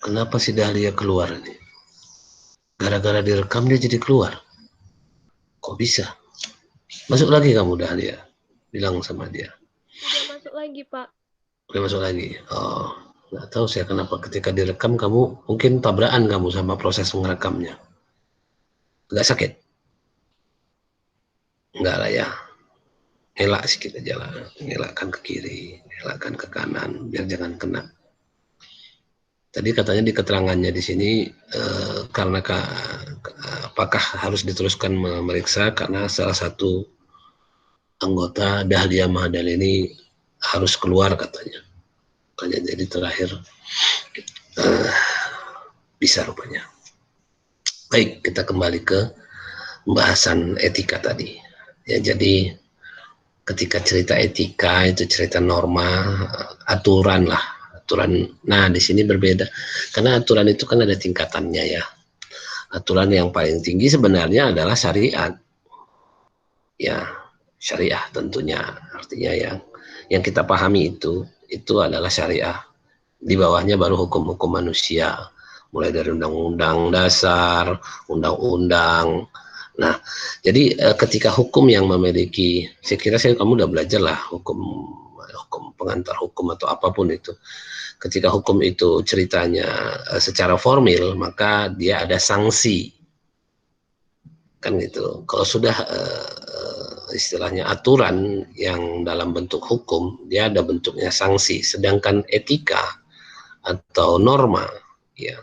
Kenapa si Dahlia keluar ini? Gara-gara direkam dia jadi keluar. Kok bisa? Masuk lagi kamu Dahlia. Bilang sama dia. Udah masuk lagi, Pak. Udah masuk lagi. Oh, nggak tahu saya kenapa ketika direkam kamu mungkin tabrakan kamu sama proses merekamnya. Nggak sakit? Nggak lah ya. Elak sedikit aja lah. Elakkan ke kiri, elakkan ke kanan, biar jangan kena. Tadi katanya di keterangannya di sini karena apakah harus diteruskan memeriksa karena salah satu anggota Dahlia Mahadal ini harus keluar katanya. Jadi terakhir bisa rupanya. Baik, kita kembali ke pembahasan etika tadi. Ya, jadi ketika cerita etika itu cerita norma, aturan lah, aturan. Nah, di sini berbeda karena aturan itu kan ada tingkatannya ya. Aturan yang paling tinggi sebenarnya adalah syariat. Ya, syariah tentunya. Artinya yang kita pahami itu adalah syariah. Di bawahnya baru hukum-hukum manusia. Mulai dari undang-undang dasar, undang-undang. Nah, jadi ketika hukum yang memiliki, saya kira kamu udah belajar lah hukum pengantar hukum atau apapun itu. Ketika hukum itu ceritanya secara formil, maka dia ada sanksi. Kan gitu. Kalau sudah istilahnya aturan yang dalam bentuk hukum, dia ada bentuknya sanksi. Sedangkan etika atau norma, ya,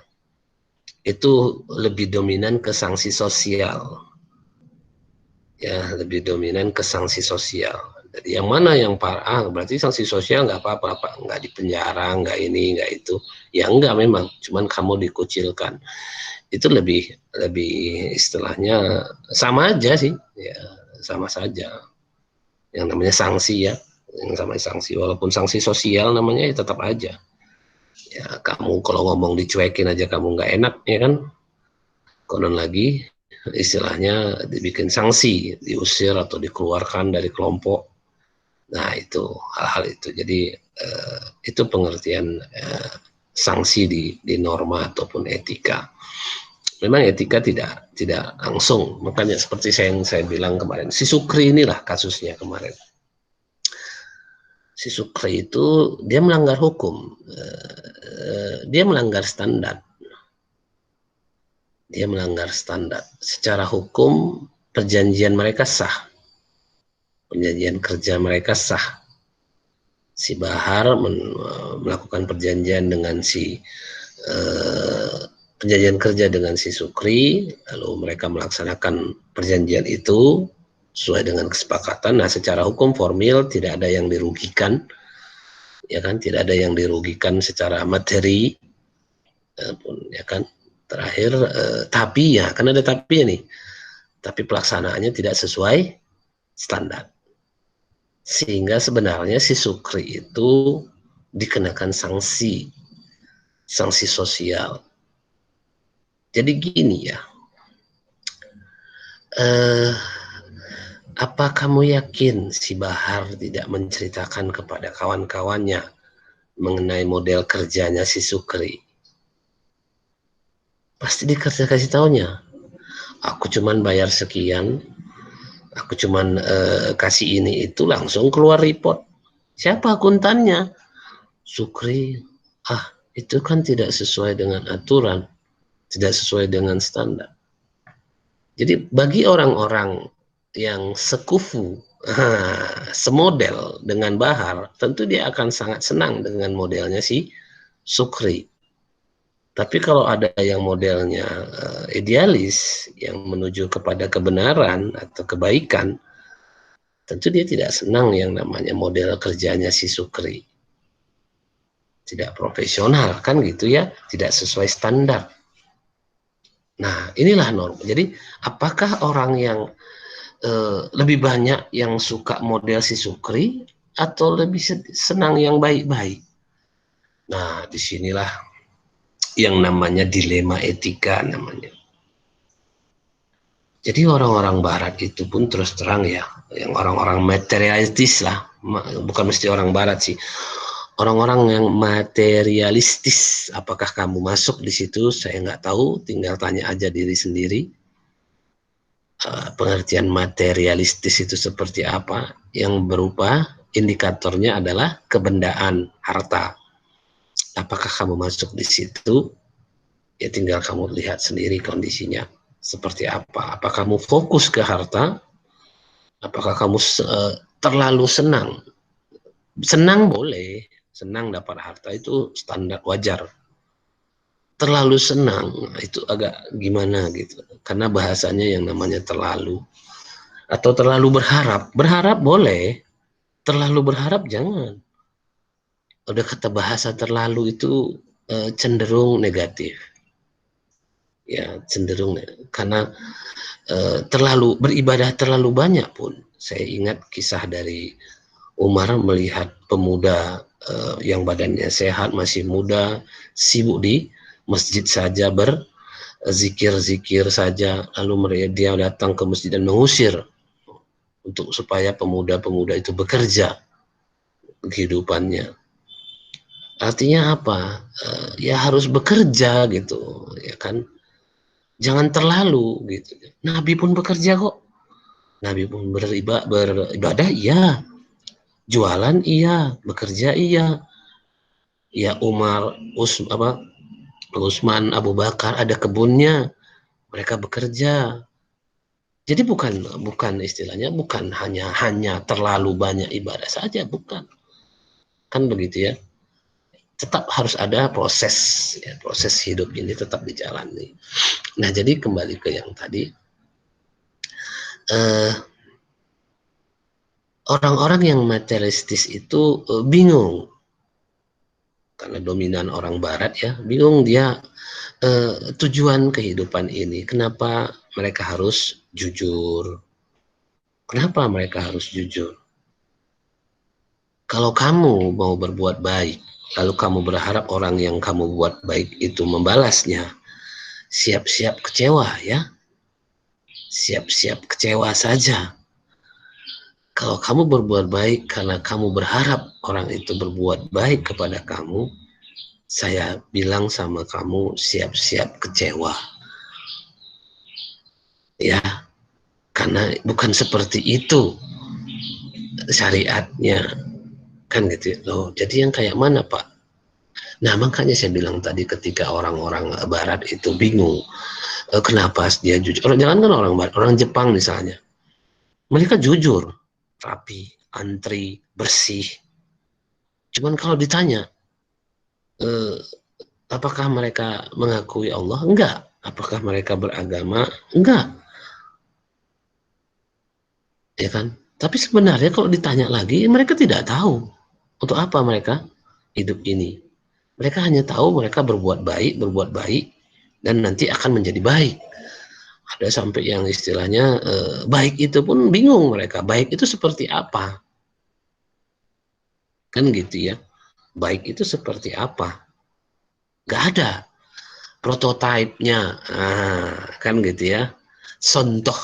itu lebih dominan ke sanksi sosial. Ya, lebih dominan ke sanksi sosial. Jadi yang mana yang parah, berarti sanksi sosial nggak apa-apa, nggak dipenjara, nggak ini, nggak itu. Ya enggak memang, cuman kamu dikucilkan. Itu lebih istilahnya sama aja sih, ya sama saja. Yang namanya sanksi ya, yang sama sanksi, walaupun sanksi sosial namanya ya tetap aja. Ya kamu kalau ngomong dicuekin aja kamu nggak enak ya kan, konon lagi istilahnya dibikin sanksi, diusir atau dikeluarkan dari kelompok. Nah itu hal-hal itu. Jadi itu pengertian sanksi di norma ataupun etika. Memang etika tidak langsung, makanya seperti yang saya bilang kemarin, si Sukri inilah kasusnya kemarin. Si Sukri itu dia melanggar hukum, dia melanggar standar. Dia melanggar standar. Secara hukum perjanjian mereka sah, perjanjian kerja mereka sah. Si Bahar melakukan perjanjian dengan perjanjian kerja dengan si Sukri, lalu mereka melaksanakan perjanjian itu sesuai dengan kesepakatan. Nah, secara hukum formil tidak ada yang dirugikan, ya kan? Tidak ada yang dirugikan secara materi, ya kan? Terakhir, tapi ya, kan ada tapi nih, tapi pelaksanaannya tidak sesuai standar. Sehingga sebenarnya si Sukri itu dikenakan sanksi sosial. Jadi gini ya, apa kamu yakin si Bahar tidak menceritakan kepada kawan-kawannya mengenai model kerjanya si Sukri? Pasti dikasih taunya. Aku cuman bayar sekian, aku cuman kasih ini itu langsung keluar report. Siapa akuntannya? Sukri. Itu kan tidak sesuai dengan aturan, tidak sesuai dengan standar. Jadi bagi orang-orang yang sekufu, semodel dengan Bahar, tentu dia akan sangat senang dengan modelnya si Sukri. Tapi kalau ada yang modelnya idealis, yang menuju kepada kebenaran atau kebaikan, tentu dia tidak senang yang namanya model kerjanya si Sukri. Tidak profesional, kan gitu ya, tidak sesuai standar. Nah, inilah norma. Jadi, apakah orang yang lebih banyak yang suka model si Sukri atau lebih senang yang baik-baik? Nah, disinilah yang namanya dilema etika namanya. Jadi orang-orang barat itu pun terus terang ya, yang orang-orang materialistis lah, bukan mesti orang barat sih, orang-orang yang materialistis, apakah kamu masuk di situ? Saya nggak tahu, tinggal tanya aja diri sendiri. Pengertian materialistis itu seperti apa? Yang berupa indikatornya adalah kebendaan, harta. Apakah kamu masuk di situ? Ya tinggal kamu lihat sendiri kondisinya seperti apa. Apakah kamu fokus ke harta? Apakah kamu terlalu senang? Senang boleh, senang dapat harta itu standar wajar. Terlalu senang itu agak gimana gitu, karena bahasanya yang namanya terlalu, atau terlalu berharap. Berharap boleh, terlalu berharap jangan. Udah kata bahasa terlalu itu cenderung negatif, ya cenderung, karena terlalu beribadah terlalu banyak pun. Saya ingat kisah dari Umar melihat pemuda yang badannya sehat, masih muda, sibuk di masjid saja, berzikir-zikir saja, lalu dia datang ke masjid dan mengusir untuk supaya pemuda-pemuda itu bekerja kehidupannya. Artinya apa? Ya harus bekerja gitu, ya kan? Jangan terlalu gitu. Nabi pun bekerja kok. Nabi pun beribadah, iya. Jualan iya, bekerja iya. Ya Umar, Utsman, Abu Bakar ada kebunnya, mereka bekerja. Jadi bukan istilahnya bukan hanya terlalu banyak ibadah saja, bukan. Kan begitu ya. Tetap harus ada proses, ya, proses hidup ini tetap dijalani. Nah, jadi kembali ke yang tadi, orang-orang yang materialistis itu bingung, karena dominan orang barat ya, bingung dia tujuan kehidupan ini. Kenapa mereka harus jujur? Kenapa mereka harus jujur? Kalau kamu mau berbuat baik, lalu kamu berharap orang yang kamu buat baik itu membalasnya, siap-siap kecewa ya. Siap-siap kecewa saja. Kalau kamu berbuat baik karena kamu berharap orang itu berbuat baik kepada kamu, saya bilang sama kamu, siap-siap kecewa. Ya, karena bukan seperti itu syariatnya. Kan gitu loh. Jadi yang kayak mana, Pak? Nah, makanya saya bilang tadi ketika orang-orang barat itu bingung, kenapa dia jujur. Jangan kan orang barat, orang Jepang misalnya. Mereka jujur, rapi, antri, bersih. Cuman kalau ditanya, apakah mereka mengakui Allah? Enggak. Apakah mereka beragama? Enggak. Ya kan? Tapi sebenarnya kalau ditanya lagi, mereka tidak tahu untuk apa mereka hidup ini. Mereka hanya tahu mereka berbuat baik, dan nanti akan menjadi baik. Ada sampai yang istilahnya baik itu pun bingung mereka. Baik itu seperti apa? Kan gitu ya. Baik itu seperti apa? Gak ada prototipenya. Kan gitu ya. Contoh.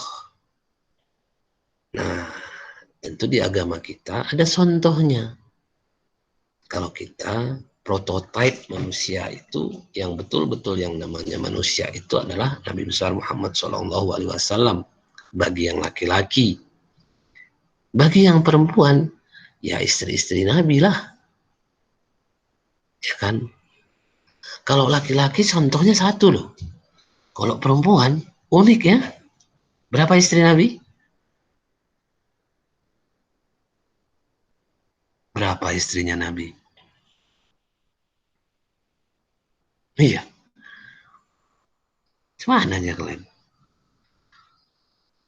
Nah, tentu di agama kita ada contohnya. Kalau kita prototipe manusia itu yang betul-betul yang namanya manusia itu adalah Nabi besar Muhammad SAW bagi yang laki-laki. Bagi yang perempuan, ya istri-istri Nabi lah. Ya kan? Kalau laki-laki contohnya satu loh. Kalau perempuan unik ya. Berapa istri Nabi? Berapa istrinya Nabi? Iya. Cuma nanya kalian.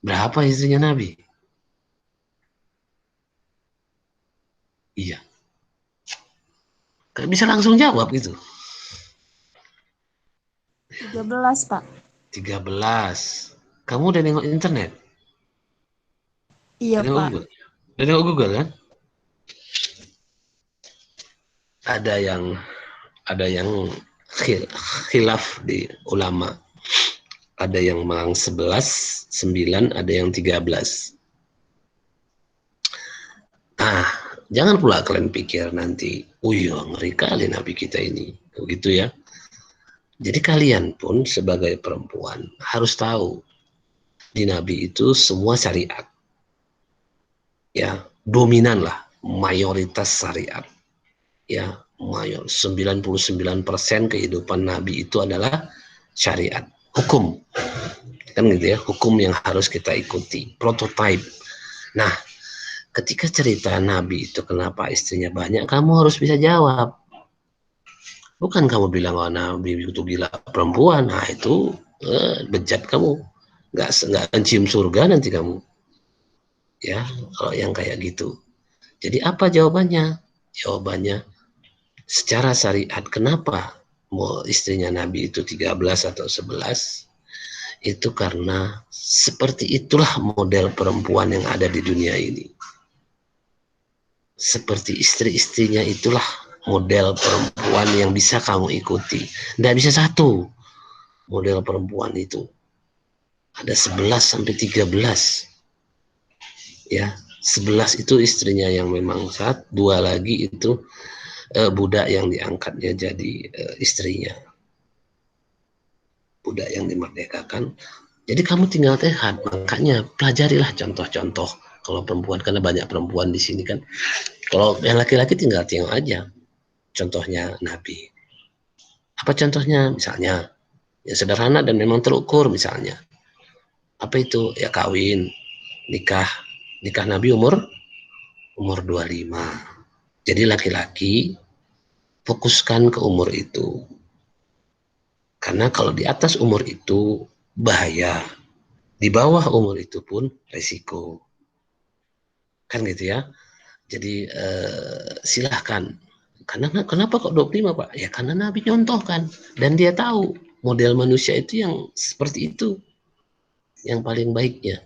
Berapa istrinya Nabi? Iya. Gak bisa langsung jawab gitu. 13, Pak. 13. Kamu udah nengok internet? Iya, Udah Pak. Google? Udah nengok Google kan? Ada yang khilaf di ulama. Ada yang bilang 11, 9, ada yang 13. Nah, Jangan pula kalian pikir nanti, oh iya ngeri kali Nabi kita ini, begitu ya. Jadi kalian pun sebagai perempuan harus tahu di Nabi itu semua syariat, ya dominan lah, mayoritas syariat, ya 99% kehidupan Nabi itu adalah syariat, hukum, kan gitu ya, hukum yang harus kita ikuti, prototype. Nah, ketika cerita Nabi itu kenapa istrinya banyak, kamu harus bisa jawab. Bukan kamu bilang, oh Nabi itu gila perempuan, nah itu bejat kamu. Nggak akan cium surga nanti kamu. Ya, kalau yang kayak gitu. Jadi apa jawabannya? Jawabannya, secara syariat, kenapa mau istrinya Nabi itu 13 atau 11? Itu karena seperti itulah model perempuan yang ada di dunia ini. Seperti istri-istrinya itulah model perempuan yang bisa kamu ikuti. Tidak bisa satu model perempuan itu. Ada 11 sampai 13. Ya, 11 itu istrinya yang memang sat, 2 lagi itu budak yang diangkatnya jadi istrinya. Budak yang dimerdekakan. Jadi kamu tinggal tehat, makanya pelajarilah contoh-contoh. Kalau perempuan, karena banyak perempuan di sini kan. Kalau yang laki-laki tinggal aja contohnya Nabi. Apa contohnya? Misalnya, ya sederhana dan memang terukur misalnya. Apa itu? Ya kawin, nikah. Nikah Nabi umur 25. Jadi laki-laki fokuskan ke umur itu. Karena kalau di atas umur itu bahaya. Di bawah umur itu pun resiko. Kan gitu ya. Jadi silahkan. Karena kenapa kok 25 Pak? Ya karena Nabi contohkan. Dan dia tahu model manusia itu yang seperti itu. Yang paling baiknya.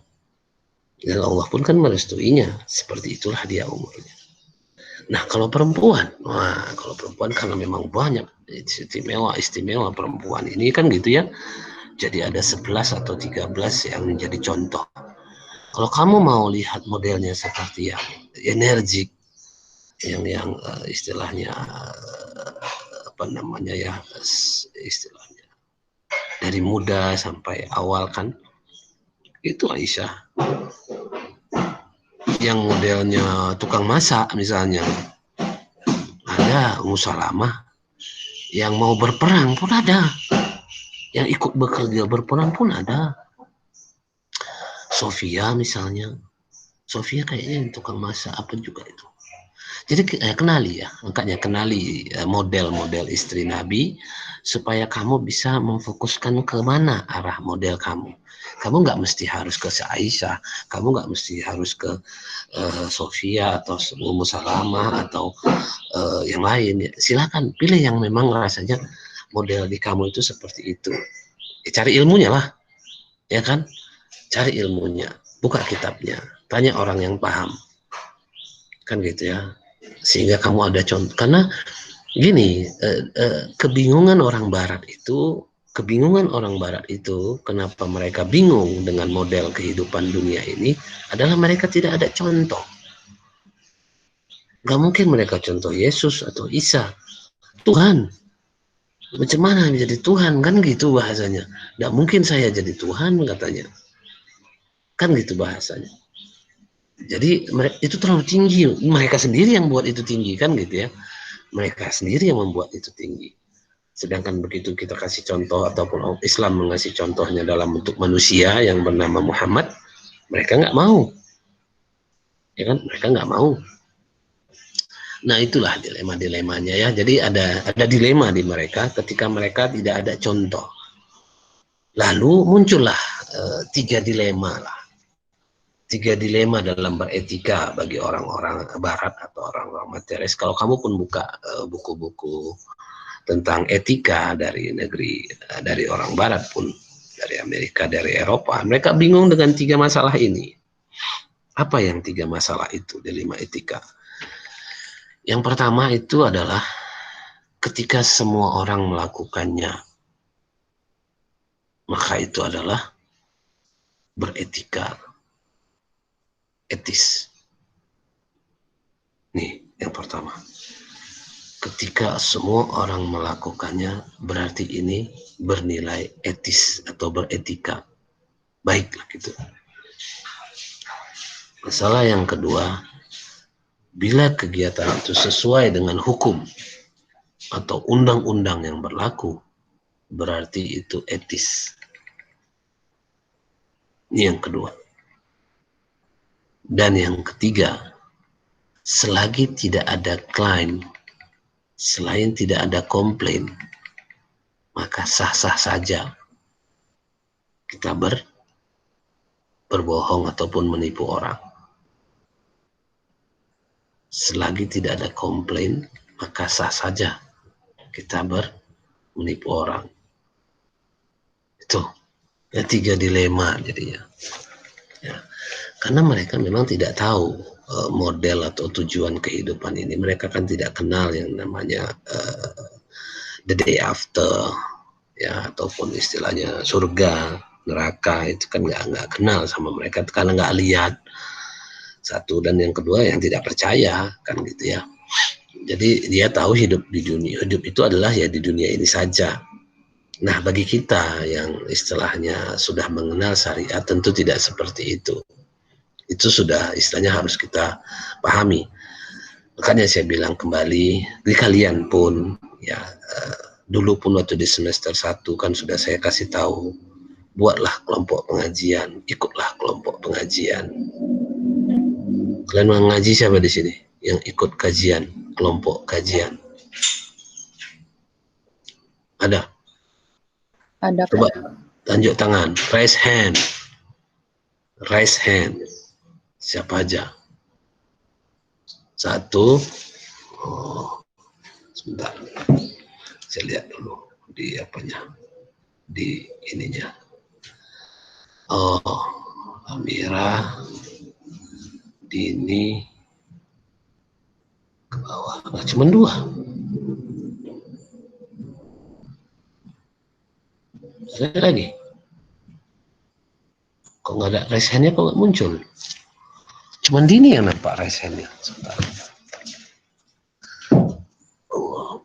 Dan Allah pun kan merestuinya. Seperti itulah dia umurnya. Nah kalau perempuan, kalau perempuan karena memang banyak istimewa perempuan ini kan gitu ya. Jadi ada 11 atau 13 yang menjadi contoh. Kalau kamu mau lihat modelnya seperti yang energik, yang istilahnya apa namanya ya, istilahnya dari muda sampai awal kan, itu Aisyah. Yang modelnya tukang masak misalnya, ada Ummu Salamah. Yang mau berperang pun ada, yang ikut bekerja berperang pun ada. Sofia misalnya, Sofia kayaknya tukang masak apa juga itu. Jadi kenali ya, makanya kenali model-model istri Nabi supaya kamu bisa memfokuskan ke mana arah model kamu. Kamu nggak mesti harus ke Aisyah, kamu nggak mesti harus ke Sofia atau Ummu Salamah atau yang lain. Silakan pilih yang memang rasanya model di kamu itu seperti itu. Cari ilmunya lah, ya kan? Cari ilmunya, buka kitabnya, tanya orang yang paham, kan gitu ya. Sehingga kamu ada contoh. Karena gini, kebingungan orang Barat itu, kenapa mereka bingung dengan model kehidupan dunia ini, adalah mereka tidak ada contoh. Gak mungkin mereka contoh Yesus atau Isa, Tuhan. Macam mana menjadi Tuhan, kan gitu bahasanya. Gak mungkin saya jadi Tuhan katanya. Kan gitu bahasanya. Jadi itu terlalu tinggi. Mereka sendiri yang buat itu tinggi, kan gitu ya. Mereka sendiri yang membuat itu tinggi. Sedangkan begitu kita kasih contoh ataupun Islam mengasih contohnya dalam bentuk manusia yang bernama Muhammad, mereka nggak mau, ya kan? Mereka nggak mau. Nah itulah dilema-dilemanya ya. Jadi ada dilema di mereka ketika mereka tidak ada contoh. Lalu muncullah tiga dilema dalam beretika bagi orang-orang Barat atau orang-orang materialis. Kalau kamu pun buka buku-buku tentang etika dari negeri, dari orang Barat pun, dari Amerika, dari Eropa, mereka bingung dengan tiga masalah ini. Apa yang tiga masalah itu, dilema etika? Yang pertama itu adalah ketika semua orang melakukannya, maka itu adalah beretika, etis. Nih, yang pertama. Ketika semua orang melakukannya, berarti ini bernilai etis atau beretika. Baiklah gitu. Masalah yang kedua, bila kegiatan itu sesuai dengan hukum atau undang-undang yang berlaku, berarti itu etis. Ini yang kedua. Dan yang ketiga, selagi tidak ada klaim, selain tidak ada komplain, maka sah-sah saja kita berbohong ataupun menipu orang. Selagi tidak ada komplain, maka sah saja kita menipu orang. Itu ya, 3 dilema jadinya. Ya, karena mereka memang tidak tahu model atau tujuan kehidupan ini. Mereka kan tidak kenal yang namanya the day after, ya, ataupun istilahnya surga, neraka, itu kan nggak kenal sama mereka karena nggak lihat. Satu, dan yang kedua yang tidak percaya kan gitu ya. Jadi dia tahu hidup di dunia, hidup itu adalah ya di dunia ini saja. Nah, bagi kita yang istilahnya sudah mengenal syariat, tentu tidak seperti itu. Itu sudah istilahnya harus kita pahami. Makanya saya bilang kembali, di kalian pun ya, dulu pun waktu di semester 1 kan sudah saya kasih tahu, buatlah kelompok pengajian, ikutlah kelompok pengajian. Kalian mengaji siapa di sini yang ikut kajian, kelompok kajian? Ada? Ada, Pak. Coba tunjuk tangan, raise hand. Raise hand. Siapa aja? 1. Oh, sebentar. Saya lihat dulu di apanya. Di ininya. Oh, Amira, Dini, ke bawah. Nah, cuma 2. Ada lagi. Kok nggak ada raise hand-nya, kok nggak muncul? Cuman Dini yang nampak raise hand-nya. Sebentar. Oh,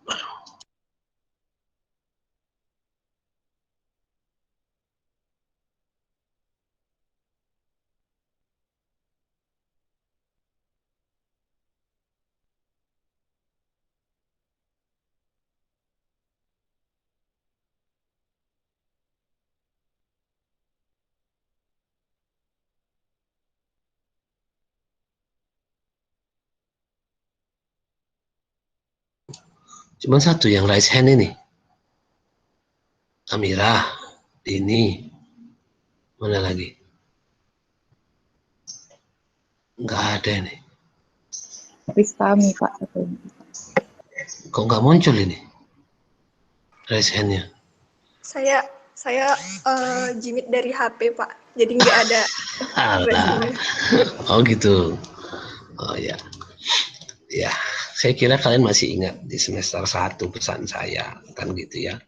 cuma 1 yang raise hand ini. Amira, Dini, mana lagi? Nggak ada nih. Ristami, Pak. Kok nggak muncul ini raise hand-nya? Saya jimit dari HP, Pak. Jadi nggak ada. Alah. Oh gitu. Oh ya. Ya, saya kira kalian masih ingat di semester 1 pesan saya, kan gitu ya.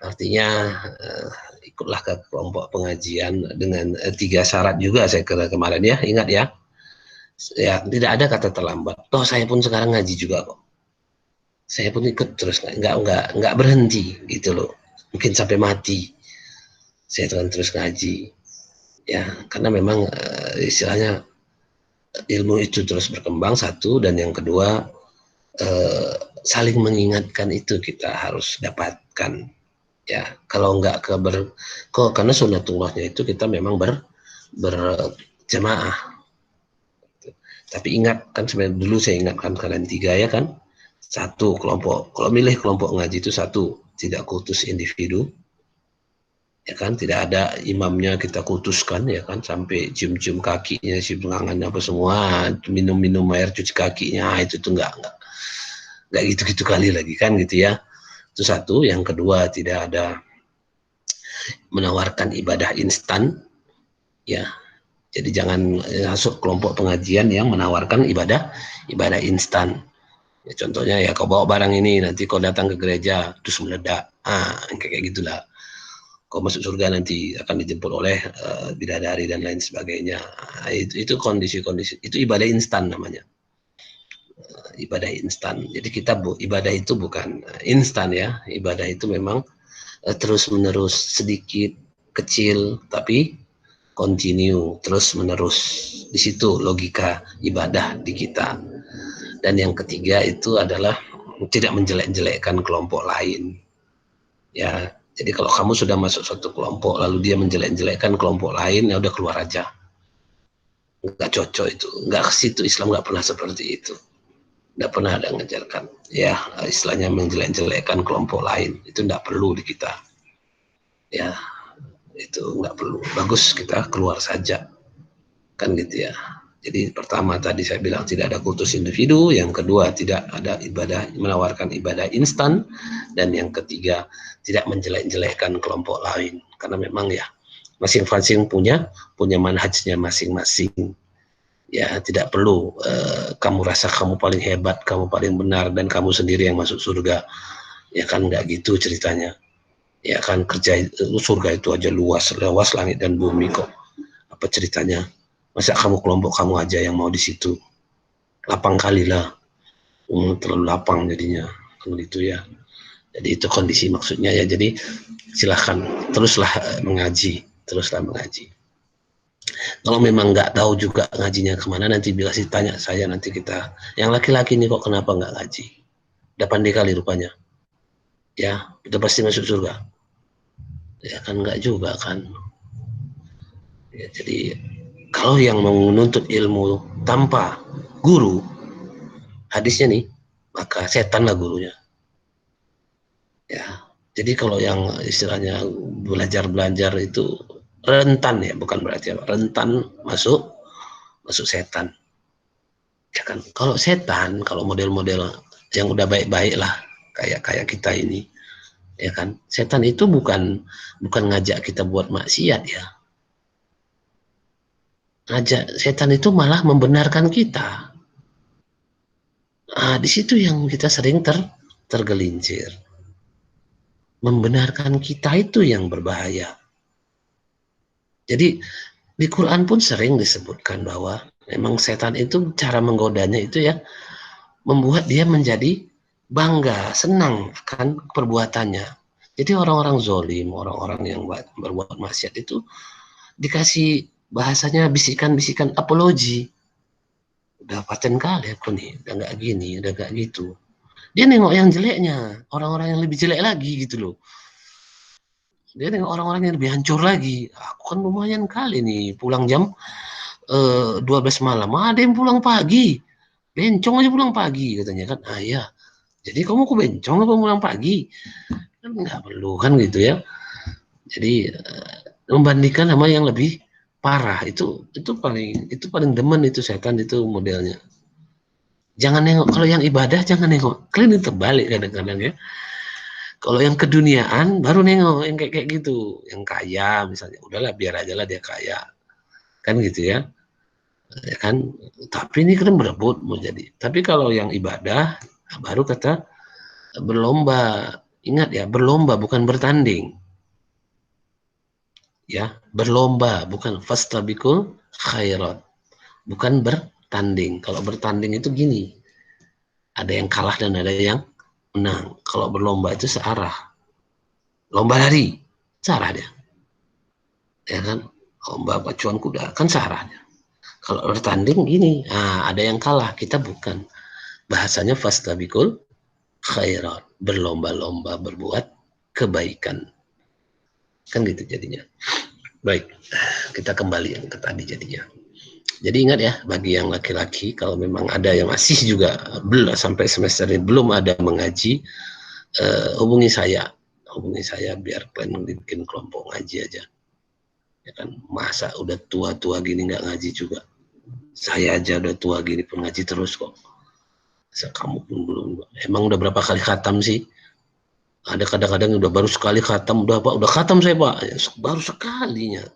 Artinya ikutlah ke kelompok pengajian dengan 3 syarat juga saya kira kemarin ya, ingat ya. Ya, tidak ada kata terlambat. Toh saya pun sekarang ngaji juga kok. Saya pun ikut terus, nggak berhenti gitu loh. Mungkin sampai mati. Saya akan terus ngaji. Ya, karena memang istilahnya ilmu itu terus berkembang, 1, dan yang kedua saling mengingatkan itu kita harus dapatkan ya. Kalau enggak karena sunatullahnya itu kita memang berjamaah. Tapi ingat kan, sebenarnya dulu saya ingatkan kalian 3 ya kan. 1, kelompok, kalau milih kelompok ngaji itu 1, tidak kutus individu ya kan, tidak ada imamnya kita kutuskan ya kan, sampai cium-cium kakinya, cium tangannya apa semua, minum-minum air cuci kakinya, itu tuh enggak gitu-gitu kali lagi kan gitu ya. Itu 1. Yang kedua, tidak ada menawarkan ibadah instan ya. Jadi jangan masuk kelompok pengajian yang menawarkan ibadah instan ya. Contohnya ya, kau bawa barang ini, nanti kau datang ke gereja terus meledak, kayak gitulah. Kau masuk surga nanti akan dijemput oleh bidadari dan lain sebagainya. Itu kondisi-kondisi, itu ibadah instan namanya. ibadah instan. Jadi kita ibadah itu bukan instan ya. Ibadah itu memang terus menerus, sedikit, kecil, tapi continue, terus menerus. Di situ logika ibadah di kita. Dan yang ketiga itu adalah tidak menjelek-jelekkan kelompok lain. Ya, jadi kalau kamu sudah masuk suatu kelompok lalu dia menjelek-jelekkan kelompok lain, ya udah keluar aja. Nggak cocok itu, nggak ke situ. Islam nggak pernah seperti itu. Nggak pernah ada mengajarkan. Ya, istilahnya menjelek-jelekkan kelompok lain itu nggak perlu di kita. Ya, itu nggak perlu. Bagus kita keluar saja, kan gitu ya. Jadi pertama tadi saya bilang tidak ada kultus individu, yang kedua tidak ada ibadah, menawarkan ibadah instan, dan yang ketiga tidak menjelek-jelekkan kelompok lain, karena memang ya masing-masing punya manhajnya masing-masing. Ya, tidak perlu kamu rasa kamu paling hebat, kamu paling benar, dan kamu sendiri yang masuk surga. Ya kan nggak gitu ceritanya. Ya kan kerja surga itu aja luas langit dan bumi kok. Apa ceritanya? Masa kamu kelompok kamu aja yang mau di situ? Lapang kali lah. Terlalu lapang jadinya. Kan gitu ya. Jadi itu kondisi maksudnya ya. Jadi silahkan teruslah mengaji. Kalau memang nggak tahu juga ngajinya kemana, nanti bila tanya saya, nanti kita. Yang laki-laki ini kok kenapa nggak ngaji? Udah pandai kali rupanya. Ya, udah pasti masuk surga. Ya kan nggak juga kan. Ya, jadi kalau yang mau menuntut ilmu tanpa guru, hadisnya nih, maka setanlah gurunya. Ya, jadi kalau yang istilahnya belajar itu rentan ya, bukan berarti apa, rentan masuk setan. Ya kan, kalau setan, kalau model-model yang udah baik-baik lah, kayak kita ini, ya kan, setan itu bukan ngajak kita buat maksiat ya. Setan itu malah membenarkan kita. Nah, di situ yang kita sering tergelincir. Membenarkan kita itu yang berbahaya. Jadi di Quran pun sering disebutkan bahwa memang setan itu cara menggodanya itu ya membuat dia menjadi bangga, senang kan perbuatannya. Jadi orang-orang zolim, orang-orang yang berbuat maksiat itu dikasih bahasanya bisikan-bisikan apologi. Udah paten kali aku nih, udah nggak gini, udah nggak gitu. Dia nengok yang jeleknya, orang-orang yang lebih jelek lagi gitu loh. Dia nengok orang-orang yang lebih hancur lagi. Aku kan lumayan kali nih, pulang jam 12 malam. Ada yang pulang pagi. Bencong aja pulang pagi katanya kan. Ah ya, jadi kamu kok bencong apa pulang pagi? Kan nggak perlu kan gitu ya. Jadi membandingkan sama yang lebih parah itu paling demen itu setan itu modelnya. Jangan nengok, kalau yang ibadah jangan nengok. Kalian itu terbalik kadang-kadang ya. Kalau yang keduniaan baru nengok yang kayak gitu, yang kaya misalnya, udahlah biar aja lah dia kaya, kan gitu ya, ya kan. Tapi ini kan berebut mau jadi. Tapi kalau yang ibadah baru kata berlomba. Ingat ya, berlomba bukan bertanding. Ya, berlomba bukan fastabiqul khairat, bukan bertanding. Kalau bertanding itu gini, ada yang kalah dan ada yang menang. Kalau berlomba itu searah. Lomba lari, searah dia. Ya kan? Lomba pacuan kuda, kan searahnya. Kalau bertanding gini, ada yang kalah, kita bukan. Bahasanya fastabiqul khairat, berlomba-lomba berbuat kebaikan. Kan gitu jadinya. Baik, kita kembali yang ke tadi jadinya. Jadi ingat ya, bagi yang laki-laki, kalau memang ada yang masih juga belum sampai semester ini belum ada mengaji, hubungi saya biar kalian bikin kelompok ngaji aja. Ya kan, masa udah tua-tua gini nggak ngaji juga. Saya aja udah tua gini pun ngaji terus kok. Masa kamu pun belum. Emang udah berapa kali khatam sih? Ada kadang-kadang udah baru sekali khatam, udah khatam saya Pak, baru sekalinya.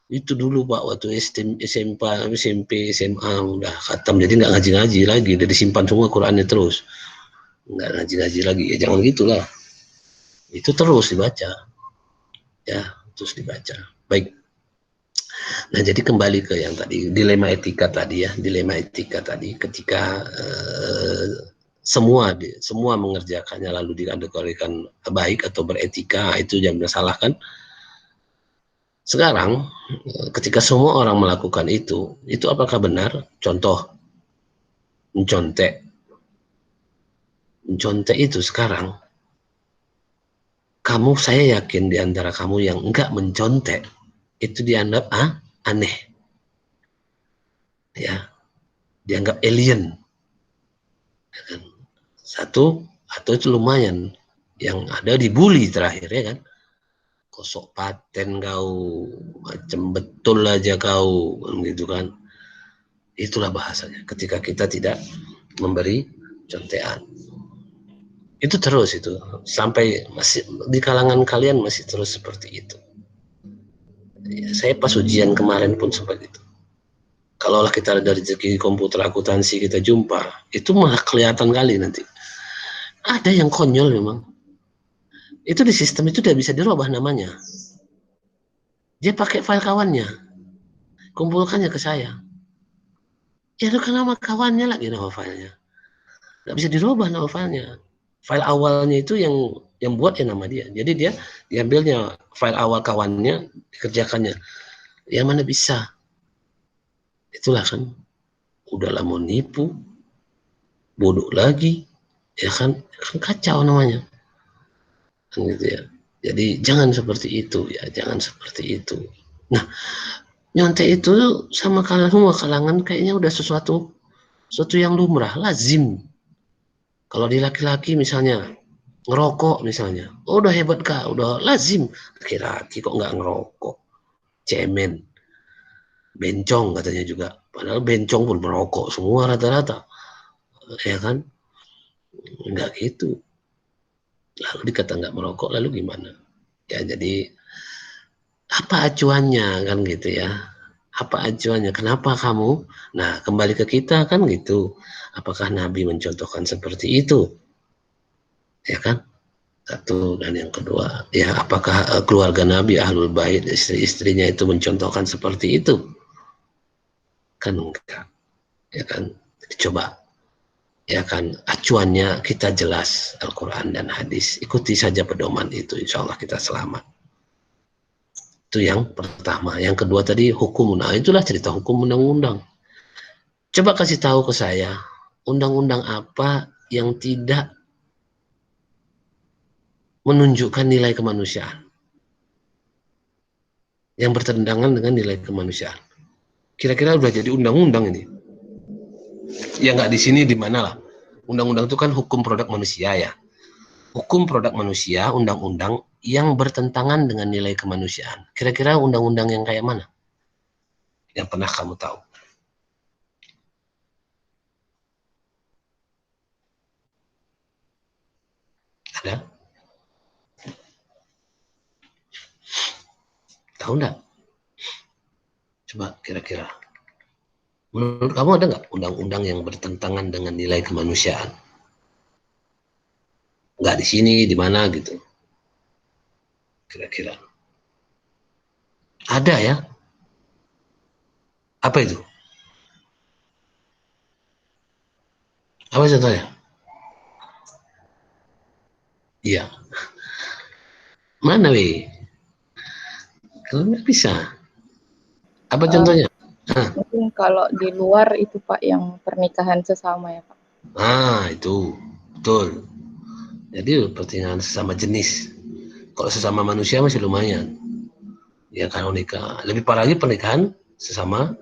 Itu dulu Pak, waktu SMP, SMA udah khatam, jadi nggak ngaji-ngaji lagi, udah disimpan semua Qurannya terus. Nggak ngaji-ngaji lagi, ya jangan gitulah. Itu terus dibaca. Ya, terus dibaca. Baik. Nah, jadi kembali ke yang tadi, dilema etika tadi ya, dilema etika tadi ketika semua mengerjakannya lalu dikategorikan baik atau beretika, itu yang masalah kan. Sekarang ketika semua orang melakukan itu apakah benar? Contoh, mencontek itu sekarang, saya yakin di antara kamu yang enggak mencontek itu dianggap aneh, ya, dianggap alien, ya kan? Satu, atau itu lumayan, yang ada dibully terakhir, ya kan, kosok paten kau, macam betul aja kau, gitu kan. Itulah bahasanya ketika kita tidak memberi contekan. Itu terus itu sampai masih di kalangan kalian masih terus seperti itu. Ya, saya pas ujian kemarin pun seperti itu. Kalaulah kita dari segi komputer akuntansi kita jumpa, itu malah kelihatan kali nanti. Ada yang konyol memang. Itu di sistem itu tidak bisa dirubah namanya. Dia pakai file kawannya, kumpulkannya ke saya. Ya itu kan nama kawannya lagi nama filenya. Nggak bisa dirubah nama filenya. File awalnya itu yang buat ya nama dia. Jadi dia diambilnya file awal kawannya, dikerjakannya. Yang mana bisa? Itulah kan. Udahlah mau nipu, bodoh lagi, ya kan kacau namanya. Kan gitu ya. Jadi jangan seperti itu ya, jangan seperti itu. Nah, nyontek itu sama semua kalangan kayaknya udah sesuatu yang lumrah, lazim. Kalau di laki-laki misalnya ngerokok misalnya, oh, udah hebat kak, udah lazim. Laki-laki kok nggak ngerokok, cemen, bencong katanya juga. Padahal bencong pun merokok semua rata-rata, ya kan? Nggak gitu. Lalu dikata nggak merokok, lalu gimana? Ya jadi apa acuannya kan gitu ya? Apa acuannya? Kenapa kamu? Nah, kembali ke kita kan gitu. Apakah Nabi mencontohkan seperti itu? Ya kan? Satu, dan yang kedua, ya apakah keluarga Nabi, Ahlul Bait, istri-istrinya itu mencontohkan seperti itu? Kan enggak. Ya kan? Jadi coba, ya kan, acuannya kita jelas Al-Quran dan hadis. Ikuti saja pedoman itu, insya Allah kita selamat. Itu yang pertama. Yang kedua tadi hukum. Nah, itulah cerita hukum undang-undang. Coba kasih tahu ke saya, undang-undang apa yang tidak menunjukkan nilai kemanusiaan, yang bertentangan dengan nilai kemanusiaan. Kira-kira udah jadi undang-undang ini. Ya nggak di sini di mana lah. Undang-undang itu kan hukum produk manusia ya. Hukum produk manusia, undang-undang yang bertentangan dengan nilai kemanusiaan. Kira-kira undang-undang yang kayak mana? Yang pernah kamu tahu? Ada? Tahu nggak? Coba kira-kira. Menurut kamu ada nggak undang-undang yang bertentangan dengan nilai kemanusiaan? Nggak di sini, di mana gitu? Kira-kira. Ada ya? Apa itu? Apa contohnya? Iya. Mana weh? Kalau nggak bisa. Apa contohnya? Mungkin kalau di luar itu Pak yang pernikahan sesama ya Pak. Itu betul. Jadi pernikahan sesama jenis. Kalau sesama manusia masih lumayan. Ya kalau nikah, lebih parah lagi pernikahan sesama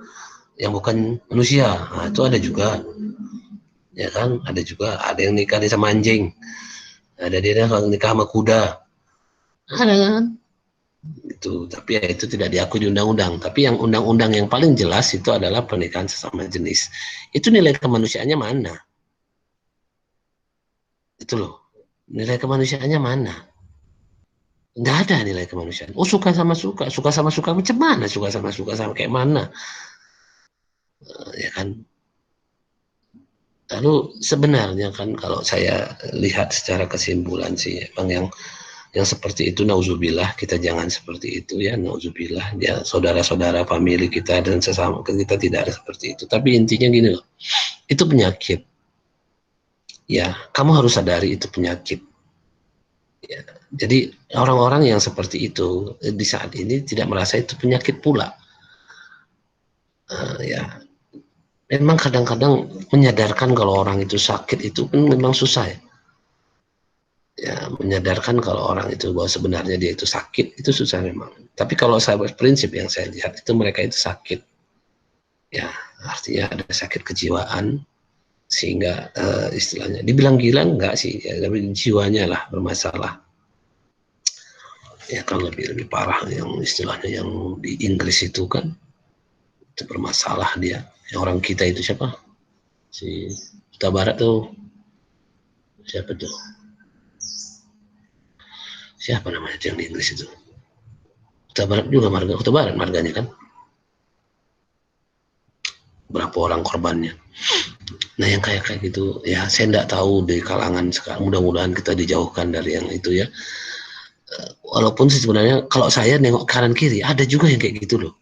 yang bukan manusia. Nah, itu ada juga. Ya kan, ada juga. Ada yang nikah sama anjing. Ada dia yang nikah sama kuda. Ada kan? Itu, tapi ya itu tidak diakui di undang-undang. Tapi yang undang-undang yang paling jelas itu adalah pernikahan sesama jenis. Itu nilai kemanusiaannya mana? Itu loh, nilai kemanusiaannya mana? Nggak ada nilai kemanusiaan. Oh, suka sama suka macam mana? Suka sama kayak mana? Ya kan. Lalu sebenarnya kan kalau saya lihat secara kesimpulan sih, emang yang yang seperti itu nauzubillah, kita jangan seperti itu ya, nauzubillah, ya saudara-saudara famili kita dan sesama kita tidak ada seperti itu. Tapi intinya gini loh, itu penyakit ya, kamu harus sadari itu penyakit ya. Jadi orang-orang yang seperti itu di saat ini tidak merasa itu penyakit pula. Ya memang kadang-kadang menyadarkan kalau orang itu sakit itu kan memang susah ya. Ya, menyadarkan kalau orang itu bahwa sebenarnya dia itu sakit itu susah memang. Tapi kalau saya berprinsip yang saya lihat itu mereka itu sakit, ya artinya ada sakit kejiwaan sehingga istilahnya dibilang gila enggak sih, ya, tapi jiwanya lah bermasalah. Ya kan lebih parah yang istilahnya yang di Inggris itu kan itu bermasalah dia. Yang orang kita itu siapa? Si Huta Barat tuh siapa tuh? Siapa namanya yang di Inggris itu? Huta Barat juga marga, Huta Barat marganya kan? Berapa orang korbannya? Nah yang kayak gitu ya saya tidak tahu di kalangan sekarang, mudah-mudahan kita dijauhkan dari yang itu ya. Walaupun sebenarnya kalau saya nengok kanan kiri ada juga yang kayak gitu loh.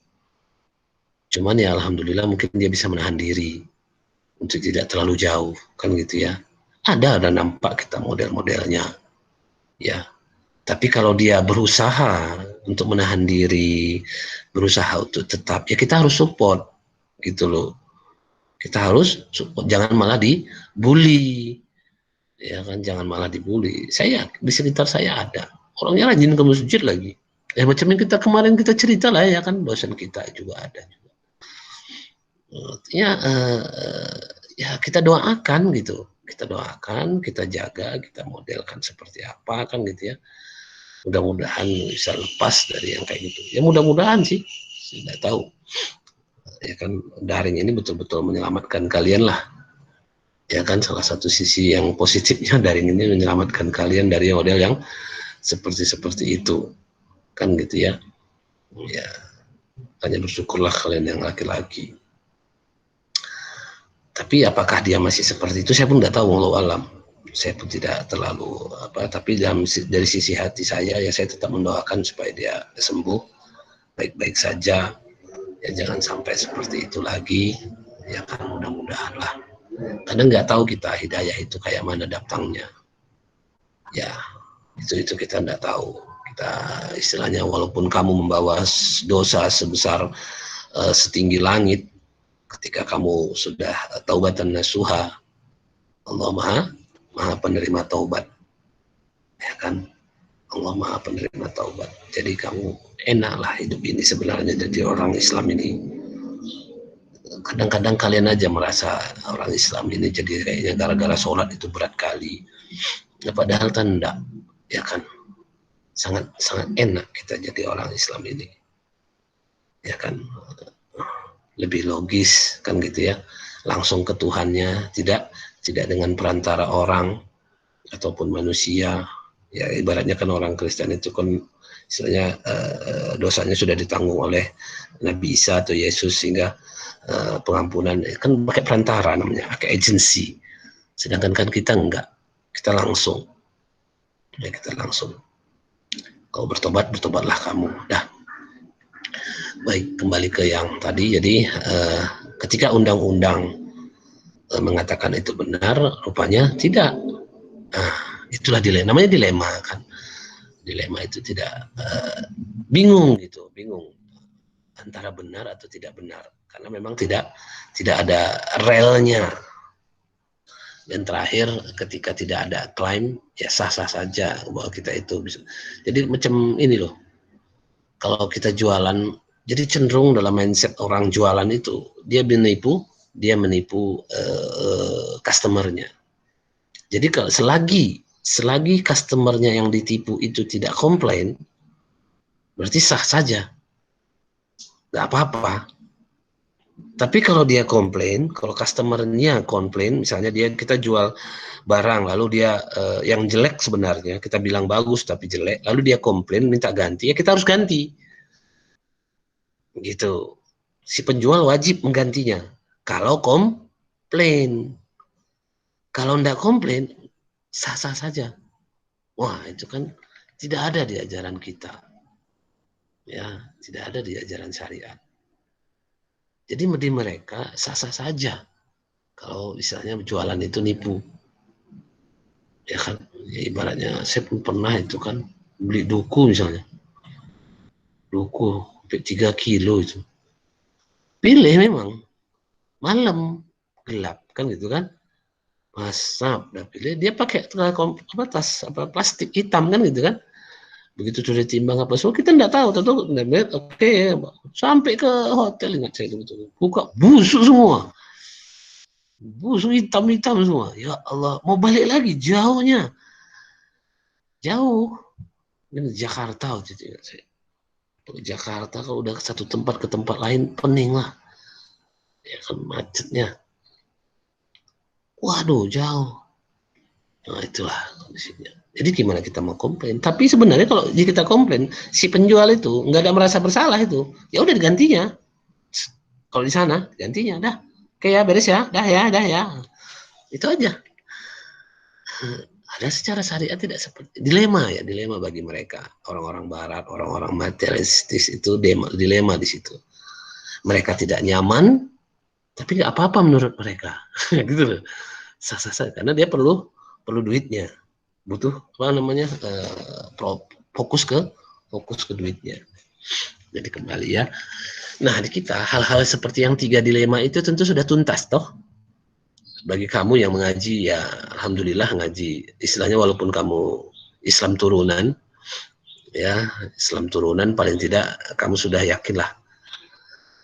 Cuman ya alhamdulillah mungkin dia bisa menahan diri untuk tidak terlalu jauh kan gitu ya. Ada nampak kita model-modelnya ya. Tapi kalau dia berusaha untuk menahan diri, berusaha untuk tetap, ya kita harus support gitu loh. Kita harus support, jangan malah dibully. Ya kan, jangan malah dibully. Saya di sekitar saya ada orangnya rajin ke masjid lagi. Ya macam yang kita kemarin kita cerita lah ya kan, dosen kita juga ada juga. Ya, ya kita doakan gitu. Kita doakan, kita jaga, kita modelkan seperti apa kan gitu ya. Mudah-mudahan bisa lepas dari yang kayak gitu. Ya mudah-mudahan sih, saya tidak tahu. Ya kan daring ini betul-betul menyelamatkan kalian lah. Ya kan salah satu sisi yang positifnya daring ini menyelamatkan kalian dari model yang seperti itu. Kan gitu ya. Ya, hanya bersyukurlah kalian yang laki-laki. Tapi apakah dia masih seperti itu saya pun nggak tahu, wallahu alam. Saya pun tidak terlalu apa, tapi dari sisi hati saya ya saya tetap mendoakan supaya dia sembuh baik-baik saja ya, jangan sampai seperti itu lagi ya kan, mudah-mudahan lah. Kadang nggak tahu kita hidayah itu kayak mana datangnya ya, itu kita nggak tahu. Kita istilahnya walaupun kamu membawa dosa sebesar setinggi langit, ketika kamu sudah taubatan nasuha, Allah maha penerima taubat ya kan, Allah maha penerima taubat. Jadi kamu enaklah hidup ini sebenarnya jadi orang Islam ini. Kadang-kadang kalian aja merasa orang Islam ini jadi kayaknya gara-gara sholat itu berat kali ya, padahal kan enggak ya kan, sangat enak kita jadi orang Islam ini ya kan, lebih logis kan gitu ya, langsung ke Tuhannya, tidak dengan perantara orang ataupun manusia ya. Ibaratnya kan orang Kristen itu kan istilahnya dosanya sudah ditanggung oleh Nabi Isa atau Yesus, sehingga pengampunan kan pakai perantara namanya, pakai agensi. Sedangkan kan kita enggak, kita langsung ya, kita langsung. Kalau bertobat, bertobatlah kamu. Dah. Baik, kembali ke yang tadi. Jadi ketika undang-undang mengatakan itu benar, rupanya tidak. Itulah dilema, namanya dilema kan. Dilema itu tidak bingung gitu, bingung antara benar atau tidak benar, karena memang tidak ada relnya. Dan terakhir ketika tidak ada klaim ya sah-sah saja bahwa kita itu bisa. Jadi macam ini loh, kalau kita jualan, jadi cenderung dalam mindset orang jualan itu dia menipu customernya. Jadi kalau selagi customernya yang ditipu itu tidak komplain, berarti sah saja, nggak apa-apa. Tapi kalau dia komplain, kalau customernya komplain, misalnya kita jual barang lalu dia yang jelek sebenarnya kita bilang bagus tapi jelek, lalu dia komplain minta ganti, ya kita harus ganti. Gitu. Si penjual wajib menggantinya kalau komplain. Kalau enggak komplain, sah-sah saja. Wah, itu kan tidak ada di ajaran kita, ya, tidak ada di ajaran syariat. Jadi di mereka sah-sah saja kalau misalnya jualan itu nipu, ya kan, ya, ibaratnya saya pun pernah itu kan beli duku misalnya, duku 3 kilo itu, pilih memang malam gelap kan gitu kan, masa udah pilih dia pakai tas plastik hitam kan gitu kan, begitu sudah ditimbang apa semua kita nggak tahu, oke, sampai ke hotel ingat saya itu buka busuk semua, busuk hitam-hitam semua, ya Allah, mau balik lagi jauhnya, jauh, ini Jakarta waktu itu ingat saya, Jakarta kalau udah satu tempat ke tempat lain pening lah, ya kan macetnya, waduh jauh. Nah itulah kondisinya. Jadi gimana kita mau komplain? Tapi sebenarnya kalau kita komplain, si penjual itu nggak ada merasa bersalah itu, ya udah digantinya. Kalau di sana gantinya, dah, kayak beres ya, dah ya, itu aja. Ada secara syariat tidak seperti dilema ya, dilema bagi mereka orang-orang Barat, orang-orang materialistis itu dilema di situ. Mereka tidak nyaman, tapi nggak apa-apa menurut mereka, gitu loh. Sah-sah karena dia perlu duitnya, butuh apa namanya fokus ke duitnya. Jadi kembali ya. Nah di kita hal-hal seperti yang 3 dilema itu tentu sudah tuntas toh. Bagi kamu yang mengaji ya alhamdulillah ngaji. Istilahnya walaupun kamu Islam turunan ya, Islam turunan paling tidak kamu sudah yakin lah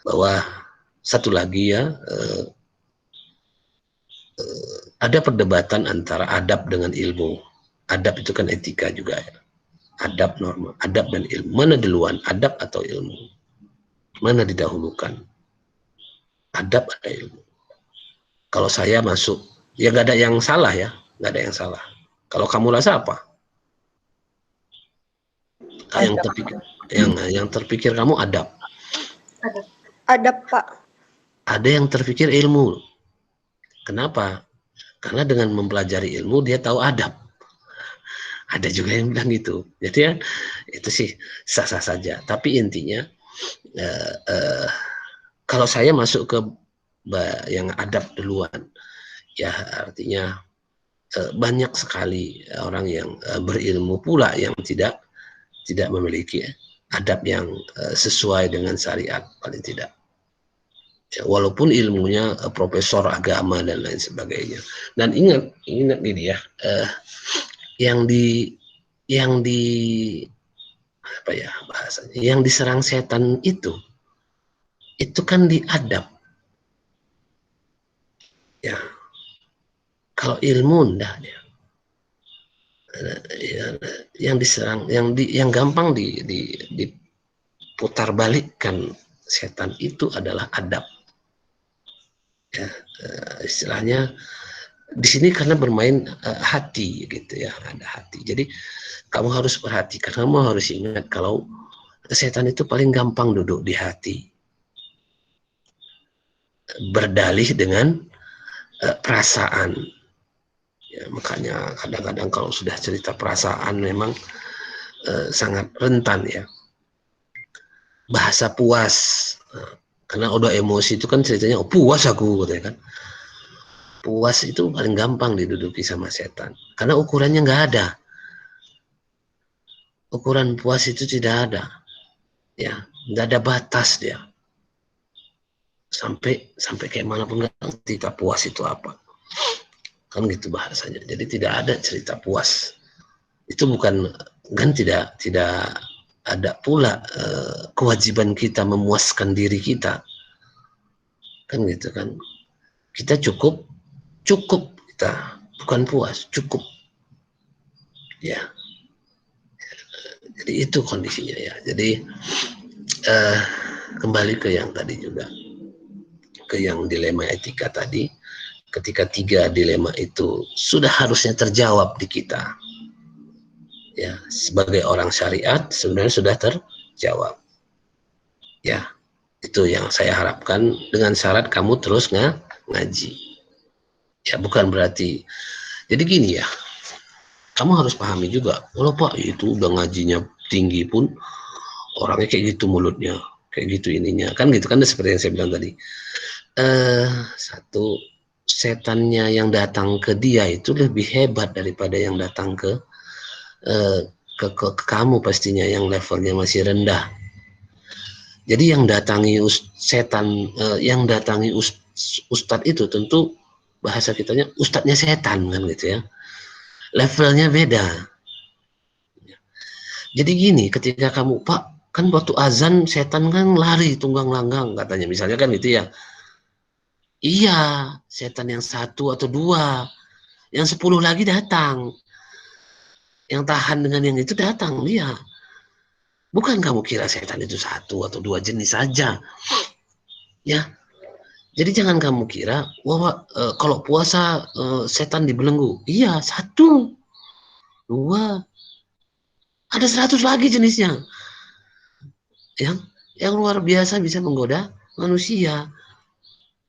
bahwa satu lagi ya ada perdebatan antara adab dengan ilmu. Adab itu kan etika juga ya. Adab norma, adab dan ilmu. Mana duluan, adab atau ilmu? Mana didahulukan? Adab atau ilmu? Kalau saya masuk, ya nggak ada yang salah ya, nggak ada yang salah. Kalau kamu rasa apa? Yang terpikir kamu adab. Adab, Pak. Ada yang terpikir ilmu. Kenapa? Karena dengan mempelajari ilmu dia tahu adab. Ada juga yang bilang gitu. Jadi ya itu sih sah-sah saja. Tapi intinya kalau saya masuk ke yang adab duluan, ya artinya banyak sekali orang yang berilmu pula yang tidak memiliki adab yang sesuai dengan syariat paling tidak. Ya, walaupun ilmunya profesor agama dan lain sebagainya. Dan ingat ini ya, yang di apa ya bahasanya, yang diserang setan itu kan diadab. Ya, kalau ilmu enggak dia. Yang diserang, yang gampang diputar balikkan setan itu adalah adab. Ya, istilahnya di sini karena bermain hati gitu ya, ada hati. Jadi kamu harus perhatikan, kamu harus ingat kalau setan itu paling gampang duduk di hati, berdalih dengan perasaan. Ya, makanya kadang-kadang kalau sudah cerita perasaan memang sangat rentan ya. Bahasa puas, karena udah emosi itu kan ceritanya, oh puas aku katanya kan. Puas itu paling gampang diduduki sama setan, karena ukurannya nggak ada. Ukuran puas itu tidak ada, ya nggak ada batas dia. Sampai kayak mana pun nggak ngerti puas itu apa. Kan gitu bahasanya. Jadi tidak ada cerita puas. Itu bukan, kan tidak ada pula kewajiban kita memuaskan diri kita. Kan gitu kan. Kita cukup kita, bukan puas, cukup. Ya. Jadi itu kondisinya ya. Jadi kembali ke yang tadi juga. Ke yang dilema etika tadi. Ketika 3 dilema itu sudah harusnya terjawab di kita, ya sebagai orang syariat sebenarnya sudah terjawab, ya itu yang saya harapkan, dengan syarat kamu terus ngaji, ya bukan berarti, jadi gini ya, kamu harus pahami juga, kalau Pak itu udah ngajinya tinggi pun orangnya kayak gitu mulutnya, kayak gitu ininya, kan gitu kan, seperti yang saya bilang tadi. Satu, setannya yang datang ke dia itu lebih hebat daripada yang datang ke kamu pastinya, yang levelnya masih rendah. Jadi yang datangi setan, yang datangi ustadz itu tentu bahasa kitanya ustadznya setan kan gitu ya, levelnya beda. Jadi gini, ketika kamu, Pak, kan waktu azan setan kan lari tunggang langgang katanya, misalnya kan gitu ya. Iya, setan yang satu atau dua, yang 10 lagi datang, yang tahan dengan yang itu datang dia. Bukan kamu kira setan itu satu atau dua jenis saja, ya. Jadi jangan kamu kira, wah, kalau puasa setan dibelenggu. Iya, satu, dua, ada 100 lagi jenisnya, yang luar biasa bisa menggoda manusia.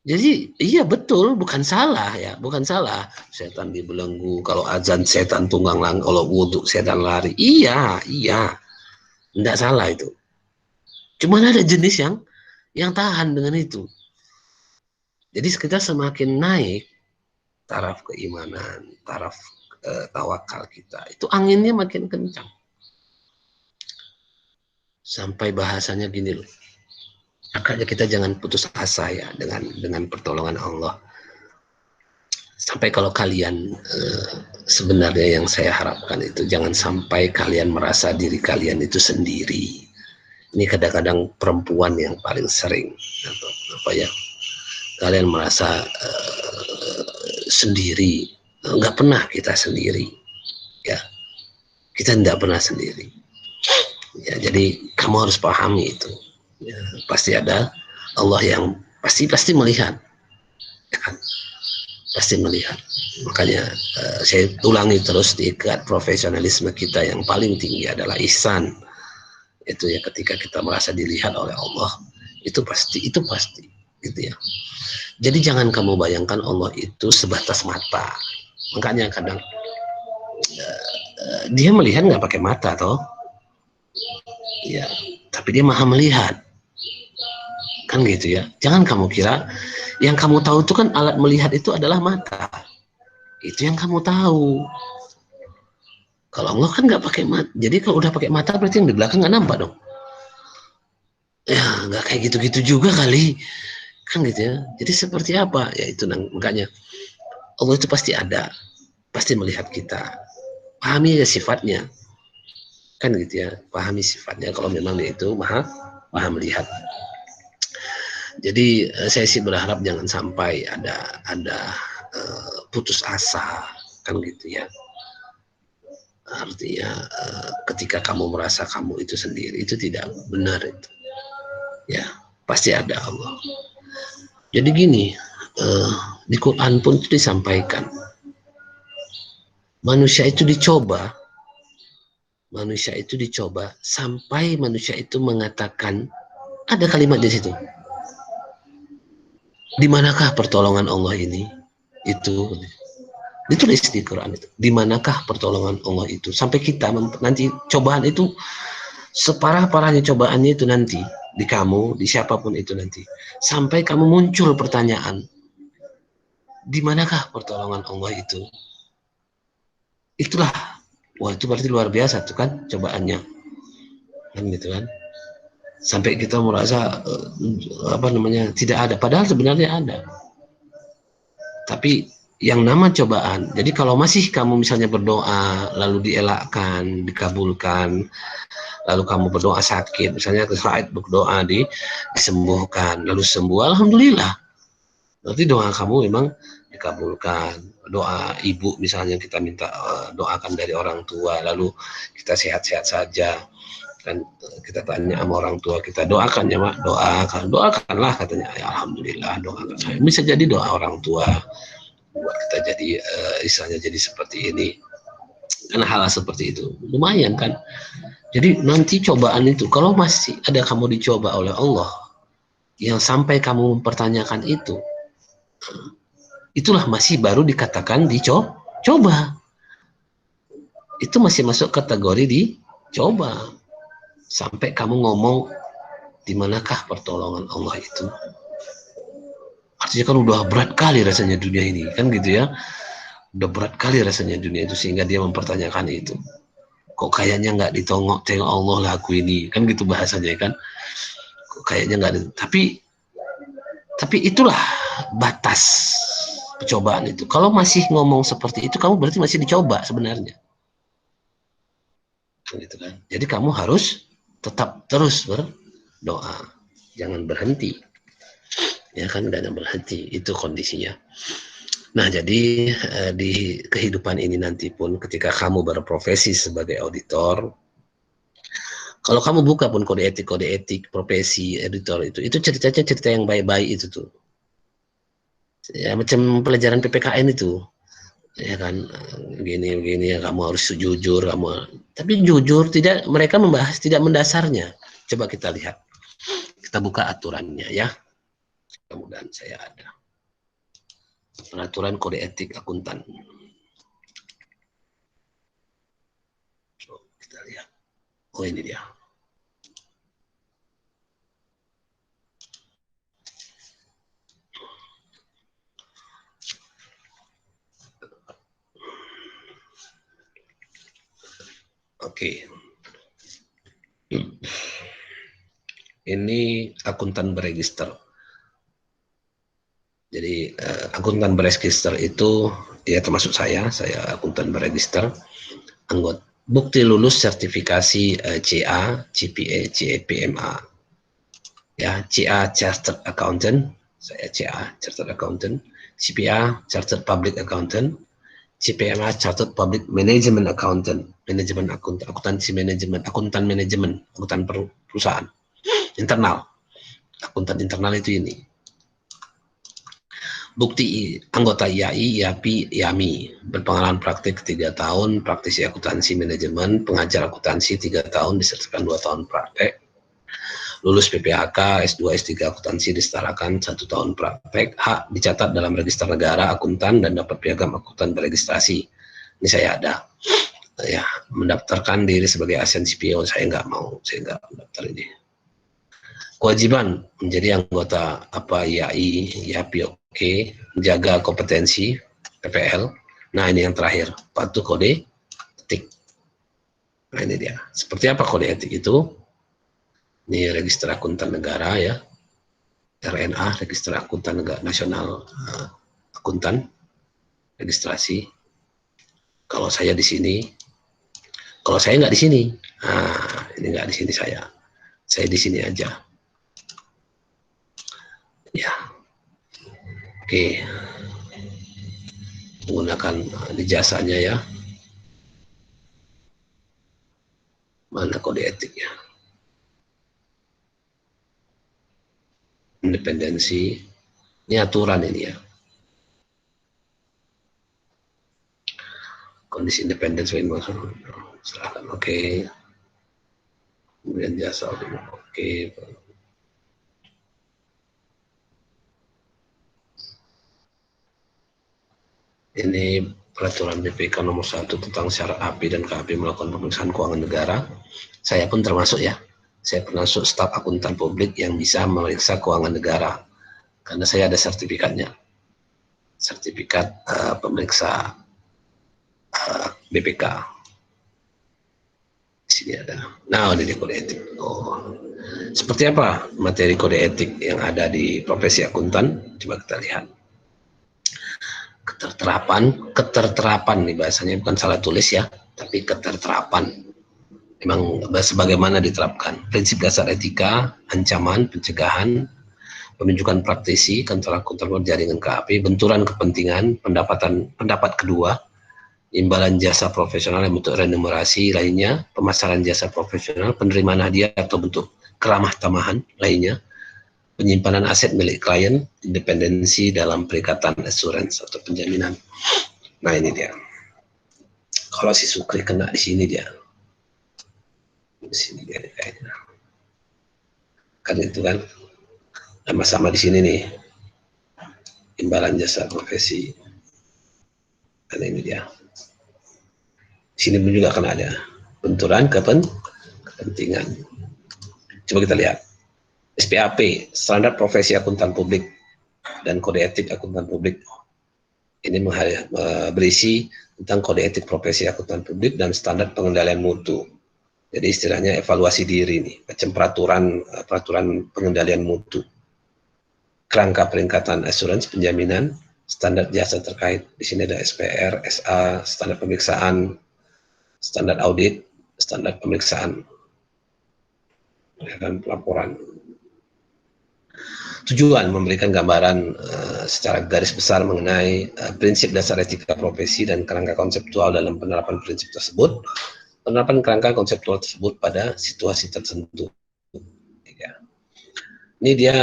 Jadi iya betul, bukan salah ya, bukan salah. Setan dibelenggu, kalau azan setan tunggang langgang, kalau wudhu setan lari. Iya, iya, tidak salah itu. Cuman ada jenis yang tahan dengan itu. Jadi kita semakin naik taraf keimanan, taraf tawakal kita, itu anginnya makin kencang. Sampai bahasanya gini loh, makanya kita jangan putus asa ya dengan pertolongan Allah. Sampai kalau kalian sebenarnya yang saya harapkan itu jangan sampai kalian merasa diri kalian itu sendiri. Ini kadang-kadang perempuan yang paling sering, atau apa ya, kalian merasa sendiri. Nggak pernah kita sendiri, ya, kita tidak pernah sendiri. Ya, jadi kamu harus pahami itu. Ya, pasti ada Allah yang pasti melihat, ya kan? Pasti melihat. Makanya saya ulangi terus, diikat profesionalisme kita yang paling tinggi adalah ihsan. Itu ya, ketika kita merasa dilihat oleh Allah, itu pasti gitu ya. Jadi jangan kamu bayangkan Allah itu sebatas mata. Makanya kadang dia melihat nggak pakai mata toh, ya, tapi dia maha melihat, kan gitu ya. Jangan kamu kira yang kamu tahu itu kan alat melihat itu adalah mata, itu yang kamu tahu. Kalau Allah kan nggak pakai mata, jadi kalau udah pakai mata berarti yang di belakang nggak nampak dong. Ya nggak kayak gitu-gitu juga kali, kan gitu ya. Jadi seperti apa ya itu, makanya Allah itu pasti ada, pasti melihat kita. Pahami aja sifatnya, kan gitu ya. Pahami sifatnya, kalau memang dia itu maha melihat. Jadi saya sih berharap jangan sampai ada putus asa, kan gitu ya. Artinya ketika kamu merasa kamu itu sendiri, itu tidak benar itu. Ya, pasti ada Allah. Jadi gini, di Quran pun itu disampaikan, manusia itu dicoba sampai manusia itu mengatakan, ada kalimat di situ, di manakah pertolongan Allah ini? Itu ditulis di Quran itu, di manakah pertolongan Allah itu? Sampai kita nanti cobaan itu, separah-parahnya cobaannya itu nanti di kamu, di siapapun itu nanti, sampai kamu muncul pertanyaan, di manakah pertolongan Allah itu? Itulah, wah itu berarti luar biasa tuh kan cobaannya, kan gitu kan. Sampai kita merasa tidak ada, padahal sebenarnya ada. Tapi yang nama cobaan, jadi kalau masih kamu misalnya berdoa lalu dielakkan, dikabulkan, lalu kamu berdoa sakit, misalnya ke Said berdoa disembuhkan, lalu sembuh, alhamdulillah, berarti doa kamu memang dikabulkan. Doa ibu misalnya, kita minta doakan dari orang tua, lalu kita sehat-sehat saja, kan kita tanya sama orang tua kita, doakan ya mak, doakanlah katanya, ya alhamdulillah doakan. Bisa jadi doa orang tua buat kita jadi istilahnya jadi seperti ini, karena hal seperti itu lumayan kan. Jadi nanti cobaan itu, kalau masih ada kamu dicoba oleh Allah, yang sampai kamu mempertanyakan itu, itulah masih baru dikatakan dicoba. itu masih masuk kategori dicoba. Sampai kamu ngomong, di manakah pertolongan Allah itu? Artinya kan udah berat kali rasanya dunia ini, kan gitu ya. Udah berat kali rasanya dunia itu, sehingga dia mempertanyakan itu. Kok kayaknya nggak ditengok Allah lah aku ini, kan gitu bahasanya kan. Kok kayaknya nggak, tapi itulah batas percobaan itu. Kalau masih ngomong seperti itu, kamu berarti masih dicoba sebenarnya. Gitu kan. Jadi kamu harus tetap terus berdoa, jangan berhenti. Ya kan, nggak ada berhenti, itu kondisinya. Nah, jadi di kehidupan ini nanti pun ketika kamu berprofesi sebagai auditor, kalau kamu buka pun kode etik profesi auditor itu ceritanya cerita yang baik-baik itu tuh. Ya macam pelajaran PPKN itu. Ya kan, gini ya, kamu harus jujur, tapi jujur tidak, mereka membahas tidak mendasarnya. Coba kita lihat, kita buka aturannya ya, kemudian saya ada peraturan kode etik akuntan. Kita lihat, oh ini dia. Oke. Ini akuntan beregister. Jadi akuntan beregister itu ya termasuk saya akuntan beregister, anggota bukti lulus sertifikasi CA, CPA, CAPMA. Ya, CA Chartered Accountant, saya CA Chartered Accountant, CPA Chartered Public Accountant, CPMA Chartered Public Management Accountant, manajemen akuntansi manajemen, akuntan manajemen, akuntan perusahaan internal. Akuntan internal itu ini. Bukti anggota IAI, IAPI, IAMI, berpengalaman praktik 3 tahun, praktisi akuntansi manajemen, pengajar akuntansi 3 tahun, disertakan 2 tahun praktek, lulus PPHK, S2, S3 akuntansi disetarakan 1 tahun praktek, hak dicatat dalam register negara akuntan dan dapat piagam akuntan beregistrasi. Ini saya ada. Ya, mendaftarkan diri sebagai ASN CPO, saya nggak mau, saya nggak mendaftar ini. Kewajiban menjadi anggota IAI, IAPI, oke, menjaga kompetensi PPL. Nah, ini yang terakhir, patuh kode etik. Nah, ini dia. Seperti apa kode etik itu? Ini register akuntan negara ya, RNA, register akuntan negara nasional, akuntan registrasi. Kalau saya di sini, kalau saya nggak di sini, nah ini nggak di sini saya di sini aja. Ya, oke, menggunakan jasanya ya. Mana kode etiknya? Independensi, ini aturan ini ya. Kondisi independensi silakan, oke. Kemudian jasa, oke. Ini peraturan BPK nomor 1 tentang syarat API dan KAPI melakukan pemeriksaan keuangan negara. Saya pun termasuk ya. Saya termasuk staf akuntan publik yang bisa memeriksa keuangan negara. Karena saya ada sertifikatnya. Sertifikat pemeriksa BPK. Di sini ada. Nah, ini kode etik. Oh. Seperti apa materi kode etik yang ada di profesi akuntan? Coba kita lihat. Keterterapan nih bahasanya, bukan salah tulis ya, tapi keterterapan. Memang sebagaimana diterapkan. Prinsip dasar etika, ancaman, pencegahan, penunjukan praktisi, kantor akuntan jaringan KAP, benturan kepentingan, pendapat kedua, imbalan jasa profesional yang bentuk remunerasi lainnya, pemasaran jasa profesional, penerimaan hadiah atau bentuk keramah tamahan lainnya, penyimpanan aset milik klien, independensi dalam perikatan assurance atau penjaminan. Nah, ini dia. Kalau si Sukri kena di sini dia. Di sini dia kayaknya. Kan itu kan. Sama-sama di sini nih. Imbalan jasa profesi. Kan ini dia. Sini pun juga akan ada benturan kepentingan. Coba kita lihat. SPAP, Standar Profesi Akuntan Publik, dan Kode Etik Akuntan Publik. Ini berisi tentang kode etik profesi akuntan publik dan standar pengendalian mutu. Jadi istilahnya evaluasi diri nih, macam peraturan pengendalian mutu. Kerangka peringkatan asuransi penjaminan, standar jasa terkait. Di sini ada SPR, SA, standar pemeriksaan, standar audit, standar pemeriksaan, dan pelaporan. Tujuan memberikan gambaran secara garis besar mengenai prinsip dasar etika profesi dan kerangka konseptual dalam penerapan prinsip tersebut. Penerapan kerangka konseptual tersebut pada situasi tertentu. Ya. Ini dia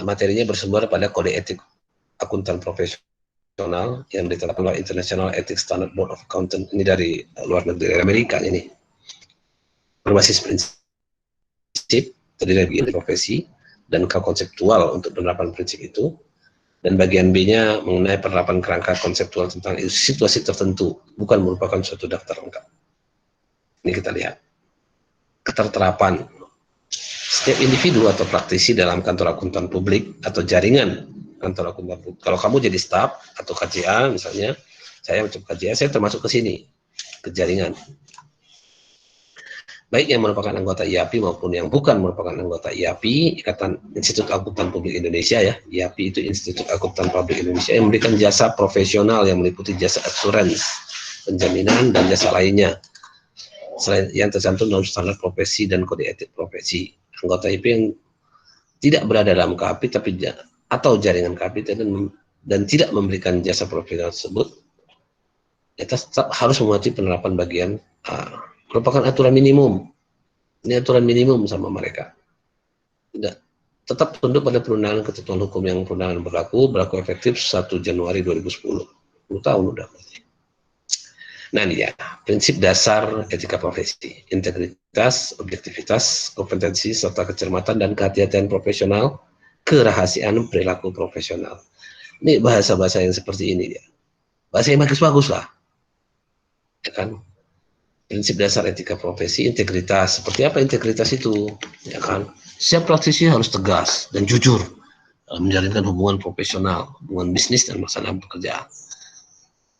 materinya bersumber pada kode etik akuntan profesional yang ditetapkan oleh International Ethics Standard Board of Accountants. Ini dari luar negeri, dari Amerika ini. Berbasis prinsip terdiri dari profesi dan konseptual untuk penerapan prinsip itu, dan bagian B-nya mengenai penerapan kerangka konseptual tentang situasi tertentu, bukan merupakan suatu daftar lengkap. Ini kita lihat keterterapan setiap individu atau praktisi dalam kantor akuntan publik atau jaringan kantor akuntan publik. Kalau kamu jadi staf atau KJA misalnya, saya macam KJA, saya termasuk ke sini, ke jaringan. Baik yang merupakan anggota IAPI maupun yang bukan merupakan anggota IAPI, Ikatan Institut Akuntan Publik Indonesia ya, IAPI itu Institut Akuntan Publik Indonesia yang memberikan jasa profesional yang meliputi jasa asuransi, penjaminan, dan jasa lainnya, selain yang tercantum dalam standar profesi dan kode etik profesi. Anggota IAPI yang tidak berada dalam KAPI tapi atau jaringan KAPI dan tidak memberikan jasa profesional tersebut, kita tetap harus mematuhi penerapan bagian A. Merupakan aturan minimum. Ini aturan minimum sama mereka. Tidak, tetap tunduk pada perundangan ketentuan hukum yang perundangan berlaku efektif 1 Januari 2010. 10 tahun udah. Nah ini ya, prinsip dasar etika profesi, integritas, objektivitas, kompetensi, serta kecermatan dan kehati-hatian profesional, kerahasiaan perilaku profesional. Ini bahasa-bahasa yang seperti ini ya. Bahasa yang bagus-bagus lah. Ya kan? Prinsip dasar etika profesi, integritas. Seperti apa integritas itu? Ya kan? Setiap praktisi harus tegas dan jujur dalam menjalinkan hubungan profesional, hubungan bisnis dan masalah pekerjaan.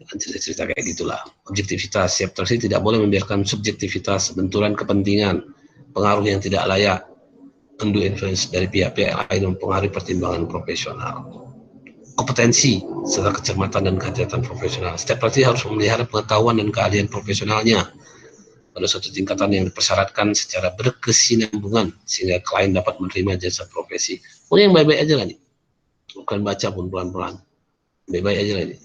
Dengan cerita-cerita kayak gitulah. Objektivitas, setiap praktisi tidak boleh membiarkan subjektivitas, benturan kepentingan, pengaruh yang tidak layak, undue influence dari pihak-pihak lain mempengaruhi pertimbangan profesional. Kompetensi serta kecermatan dan kehati-hatian profesional. Setiap praktisi harus memelihara pengetahuan dan keahlian profesionalnya pada suatu tingkatan yang dipersyaratkan secara berkesinambungan sehingga klien dapat menerima jasa profesi. Oh yang baik-baik aja lah nih, bukan baca pun pelan-pelan, baik-baik aja lah nih.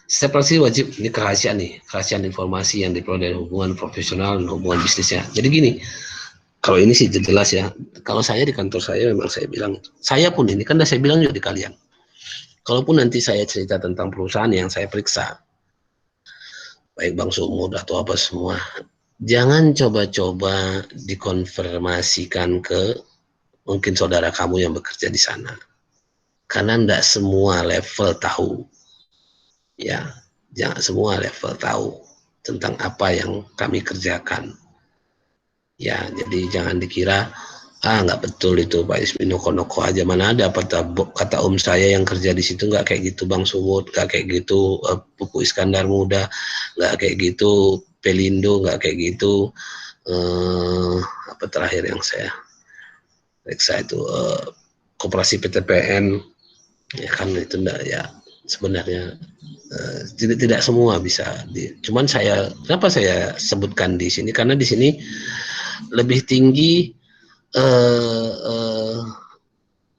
Setiap praktisi wajib, ini kerahasiaan nih, kerahasiaan informasi yang diperoleh dari hubungan profesional dan hubungan bisnisnya. Jadi gini, kalau ini sih jelas ya, kalau saya di kantor saya memang saya bilang, saya pun ini kan saya bilang juga di kalian, kalaupun nanti saya cerita tentang perusahaan yang saya periksa, baik Bang Sumud atau apa semua, jangan coba-coba dikonfirmasikan ke mungkin saudara kamu yang bekerja di sana, karena tidak semua level tahu, ya, jangan semua level tahu tentang apa yang kami kerjakan, ya, jadi jangan dikira nggak betul itu Pak Ismi noko-noko aja, mana ada kata saya yang kerja di situ nggak kayak gitu Bang Sumud, nggak kayak gitu Pupu Iskandar Muda, nggak kayak gitu Pelindo, nggak kayak gitu apa terakhir yang saya periksa itu Koperasi PTPN, ya kan itu enggak ya, sebenarnya tidak semua bisa cuman kenapa saya sebutkan di sini, karena di sini lebih tinggi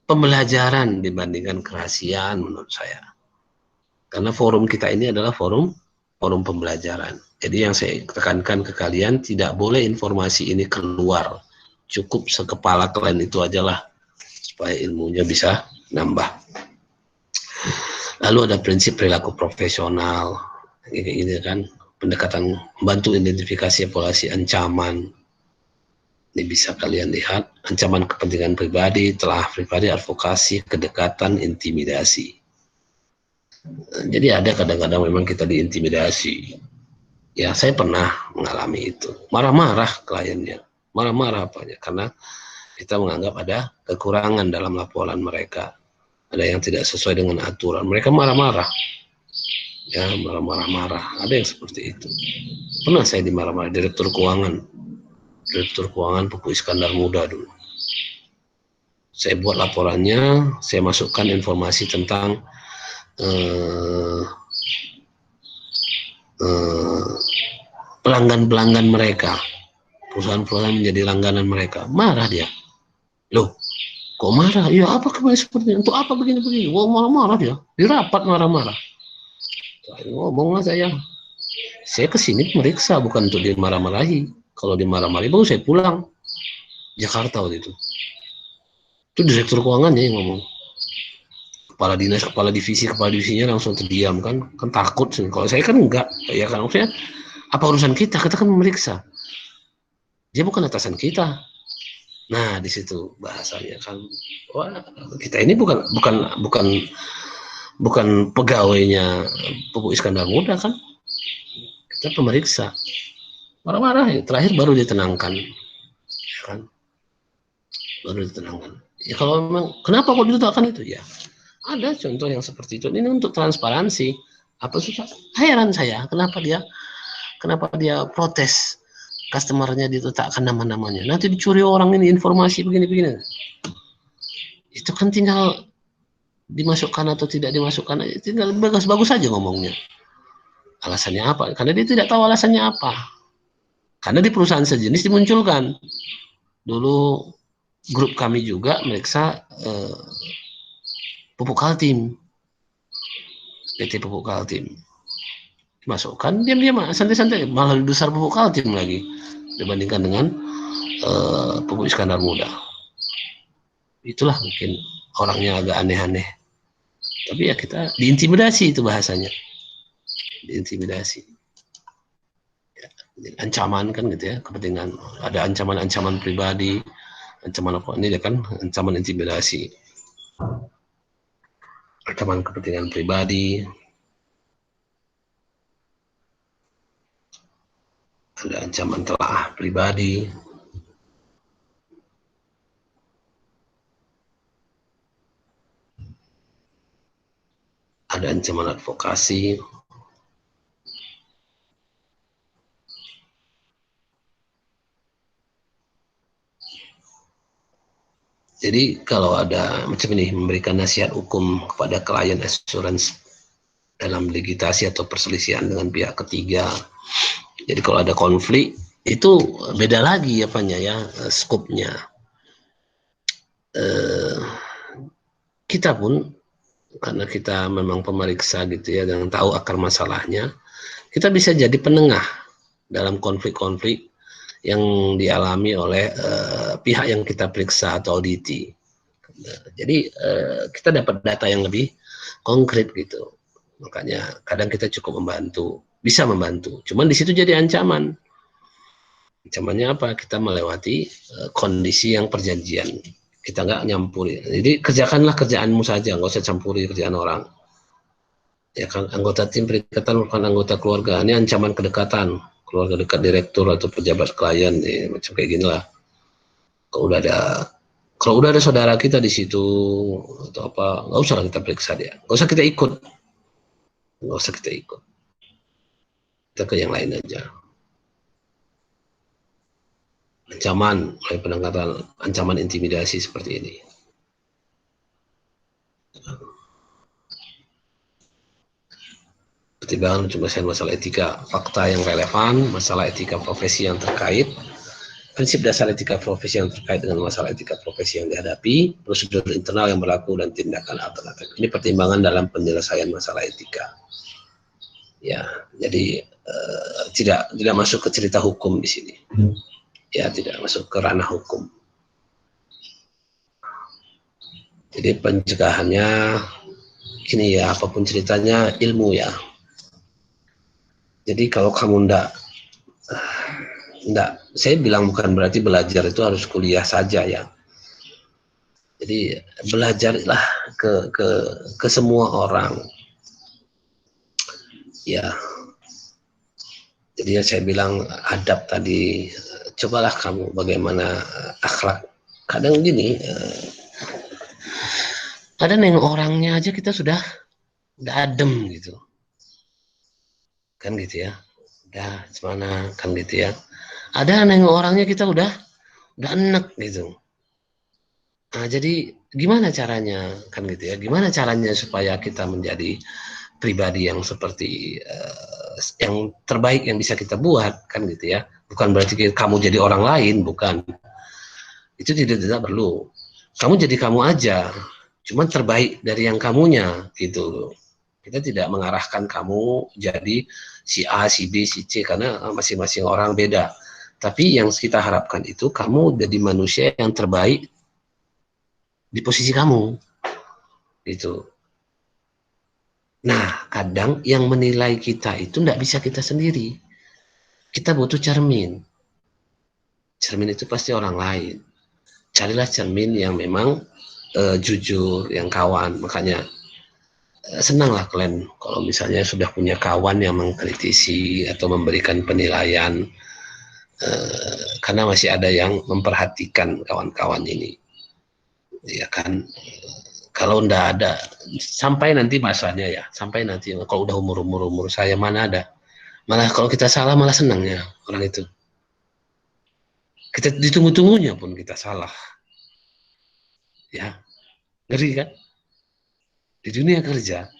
pembelajaran dibandingkan kerahasiaan menurut saya, karena forum kita ini adalah forum pembelajaran. Jadi yang saya tekankan ke kalian, tidak boleh informasi ini keluar, cukup sekepala kalian itu aja lah supaya ilmunya bisa nambah. Lalu ada prinsip perilaku profesional kayak gini kan, pendekatan membantu identifikasi evaluasi ancaman. Ini bisa kalian lihat, ancaman kepentingan pribadi, telah pribadi, advokasi, kedekatan, intimidasi. Jadi ada kadang-kadang memang kita diintimidasi. Ya, saya pernah mengalami itu. Marah-marah kliennya, marah-marah apanya, karena kita menganggap ada kekurangan dalam laporan mereka, ada yang tidak sesuai dengan aturan. Mereka marah-marah, ya marah-marah, ada yang seperti itu. Pernah saya dimarah-marah direktur keuangan Pupuk Iskandar Muda dulu. Saya buat laporannya, saya masukkan informasi tentang pelanggan-pelanggan mereka, perusahaan-perusahaan menjadi langganan mereka. Marah dia. Loh, kok marah? Ya apa kembali seperti ini? Untuk apa begini-begini? Wah, marah-marah dia. Di rapat marah-marah. Ngomonglah saya kesini meriksa, bukan untuk dimarah-marahi. Kalau dimarah-marahi baru saya pulang Jakarta waktu itu. Itu direktur keuangannya yang ngomong. Kepala dinas, kepala divisinya langsung terdiam kan takut. Kalau saya kan enggak, ya kan maksudnya apa urusan kita kan memeriksa. Dia bukan atasan kita. Nah, di situ bahasanya kan, wah, kita ini bukan pegawainya Pupuk Iskandar Muda kan. Kita pemeriksa. Marah-marah, ya. Terakhir baru ditenangkan. Ya kan? Baru ditenangkan. Ya kalau memang, kenapa kok diletakkan itu? Ya, ada contoh yang seperti itu. Ini untuk transparansi. Apa susah? Heran saya, kenapa dia protes customernya diletakkan nama-namanya. Nanti dicuri orang ini informasi begini-begini. Itu kan tinggal dimasukkan atau tidak dimasukkan, tinggal bagus-bagus saja ngomongnya. Alasannya apa? Karena dia tidak tahu alasannya apa. Karena di perusahaan sejenis dimunculkan. Dulu grup kami juga meriksa Pupuk Kaltim, PT Pupuk Kaltim. Dimasukkan diam-diam, santai-santai, malah lebih besar Pupuk Kaltim lagi dibandingkan dengan Pupuk Iskandar Muda. Itulah mungkin orangnya agak aneh-aneh. Tapi ya kita diintimidasi, itu bahasanya. Diintimidasi. Ya, ancaman kan gitu ya, kepentingan, ada ancaman-ancaman pribadi, ancaman apa ini kan, ancaman intimidasi. Ancaman kepentingan pribadi. Ada ancaman telah pribadi. Ada ancaman advokasi. Jadi kalau ada macam ini, memberikan nasihat hukum kepada klien assurance dalam litigasi atau perselisihan dengan pihak ketiga. Jadi kalau ada konflik itu beda lagi apanya ya, skopnya. Kita pun karena kita memang pemeriksa gitu ya, dan tahu akar masalahnya, kita bisa jadi penengah dalam konflik-konflik yang dialami oleh pihak yang kita periksa atau auditi. Jadi kita dapat data yang lebih konkret gitu. Makanya kadang kita cukup bisa membantu. Cuman di situ jadi ancaman. Ancamannya apa? Kita melewati kondisi yang perjanjian. Kita nggak nyampuri. Jadi kerjakanlah kerjaanmu saja, nggak usah campuri kerjaan orang. Ya kan, anggota tim perikatan merupakan anggota keluarga. Ini ancaman kedekatan, keluarga dekat direktur atau pejabat klien, ya, macam kayak gini lah. Kalau udah ada saudara kita di situ atau apa, nggak usah kita periksa dia, nggak usah kita ikut, kita ke yang lain aja. Ancaman, pendekatan ancaman intimidasi seperti ini. Pertimbangan untuk menyelesaikan masalah etika, fakta yang relevan, masalah etika profesi yang terkait, prinsip dasar etika profesi yang terkait dengan masalah etika profesi yang dihadapi, prosedur internal yang berlaku, dan tindakan alternatif. Ini pertimbangan dalam penyelesaian masalah etika. Ya, jadi tidak masuk ke cerita hukum di sini. Ya, tidak masuk ke ranah hukum. Jadi pencegahannya ini ya, apapun ceritanya ilmu ya. Jadi kalau kamu enggak, saya bilang bukan berarti belajar itu harus kuliah saja ya. Jadi belajarlah ke semua orang. Ya. Jadi ya saya bilang adab tadi, cobalah kamu bagaimana akhlak. Kadang gini, kadang nengok orangnya aja kita sudah adem gitu, kan gitu ya. Udah semana kan gitu ya. Ada nengok orangnya kita udah enek gitu. Nah, jadi gimana caranya kan gitu ya? Gimana caranya supaya kita menjadi pribadi yang seperti yang terbaik yang bisa kita buat kan gitu ya? Bukan berarti kamu jadi orang lain, bukan. Itu tidak perlu. Kamu jadi kamu aja, cuman terbaik dari yang kamunya gitu. Kita tidak mengarahkan kamu jadi si A, si B, si C karena masing-masing orang beda. Tapi yang kita harapkan itu kamu jadi manusia yang terbaik di posisi kamu gitu. Nah, kadang yang menilai kita itu tidak bisa kita sendiri. Kita butuh cermin. Cermin itu pasti orang lain. Carilah cermin yang memang jujur, yang kawan. Makanya senanglah kalian kalau misalnya sudah punya kawan yang mengkritisi atau memberikan penilaian, karena masih ada yang memperhatikan kawan-kawan ini. Ya kan, kalau ndak ada sampai nanti masanya ya, sampai nanti kalau udah umur saya mana ada, malah kalau kita salah malah senangnya orang itu, kita ditunggu-tunggunya pun kita salah, ya ngeri kan. Di dunia kerja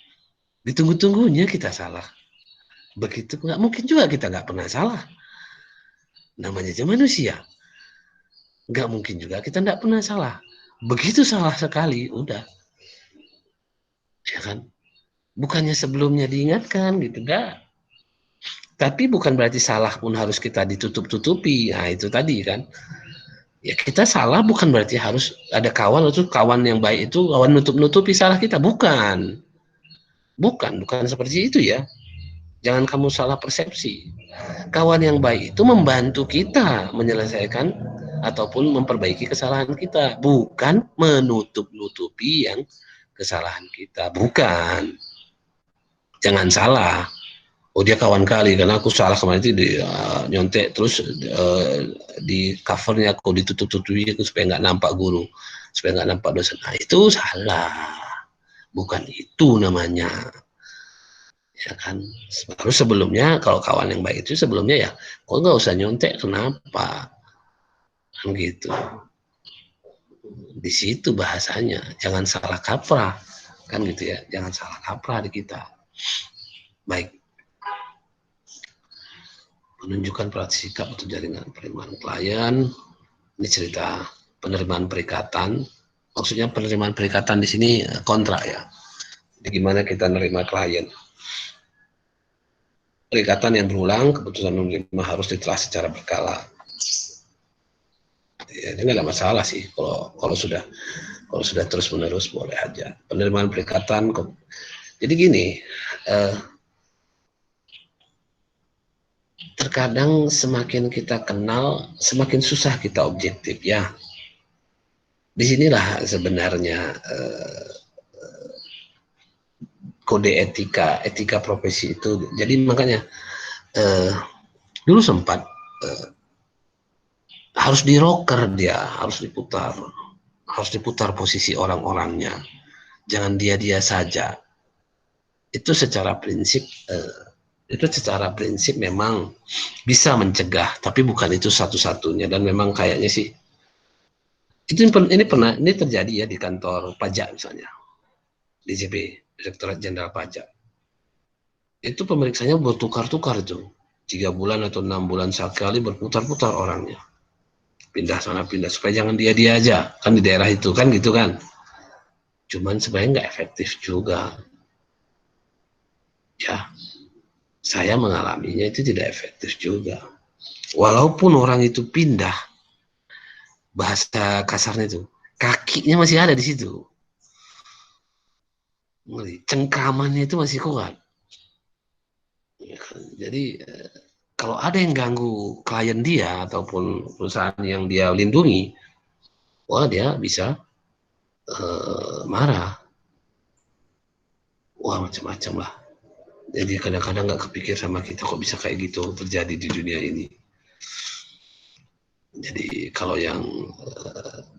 ditunggu-tunggunya kita salah, begitu nggak mungkin juga kita nggak pernah salah, namanya aja manusia, nggak mungkin juga kita nggak pernah salah. Begitu salah sekali udah, ya kan, bukannya sebelumnya diingatkan gitu, enggak. Tapi bukan berarti salah pun harus kita ditutup-tutupi. Nah, itu tadi kan. Ya kita salah bukan berarti harus ada kawan itu kawan yang baik itu kawan nutup-nutupi salah kita. Bukan. Bukan seperti itu ya. Jangan kamu salah persepsi. Kawan yang baik itu membantu kita menyelesaikan ataupun memperbaiki kesalahan kita. Bukan menutup-nutupi yang kesalahan kita. Bukan. Jangan salah. Oh dia kawan kali karena aku salah kemarin itu di nyontek terus di covernya aku ditutup-tutupi aku supaya nggak nampak guru, supaya nggak nampak dosen. Nah, itu salah, bukan itu namanya, ya kan. Baru sebelumnya kalau kawan yang baik itu sebelumnya ya, kok nggak usah nyontek kenapa, kan gitu. Di situ bahasanya, jangan salah kaprah, kan gitu ya, jangan salah kaprah di kita. Baik. Menunjukkan praktik sikap atau jaringan penerimaan klien. Ini cerita penerimaan perikatan. Maksudnya penerimaan perikatan di sini kontrak ya. Jadi gimana kita nerima klien. Perikatan yang berulang, keputusan menerima harus ditelah secara berkala. Ya, ini nggak ada masalah sih kalau sudah terus menerus boleh aja. Penerimaan perikatan. Jadi gini. Terkadang semakin kita kenal, semakin susah kita objektif ya. Disinilah sebenarnya kode etika profesi itu. Jadi makanya dulu sempat harus di rocker dia, harus diputar posisi orang-orangnya. Jangan dia saja. Itu secara prinsip memang bisa mencegah, tapi bukan itu satu-satunya. Dan memang kayaknya sih ini terjadi ya di kantor pajak misalnya, DJP, Direktorat Jenderal Pajak. Itu pemeriksanya bertukar-tukar itu, 3 bulan atau 6 bulan sekali berputar-putar orangnya, pindah sana pindah supaya jangan dia aja kan di daerah itu kan gitu kan. Cuman sebenarnya nggak efektif juga ya. Saya mengalaminya itu tidak efektif juga. Walaupun orang itu pindah, bahasa kasarnya itu, kakinya masih ada di situ. Cengkramannya itu masih kuat. Jadi kalau ada yang ganggu klien dia ataupun perusahaan yang dia lindungi, wah dia bisa marah. Wah macam-macam lah. Jadi kadang-kadang nggak kepikir sama kita kok bisa kayak gitu terjadi di dunia ini. Jadi kalau yang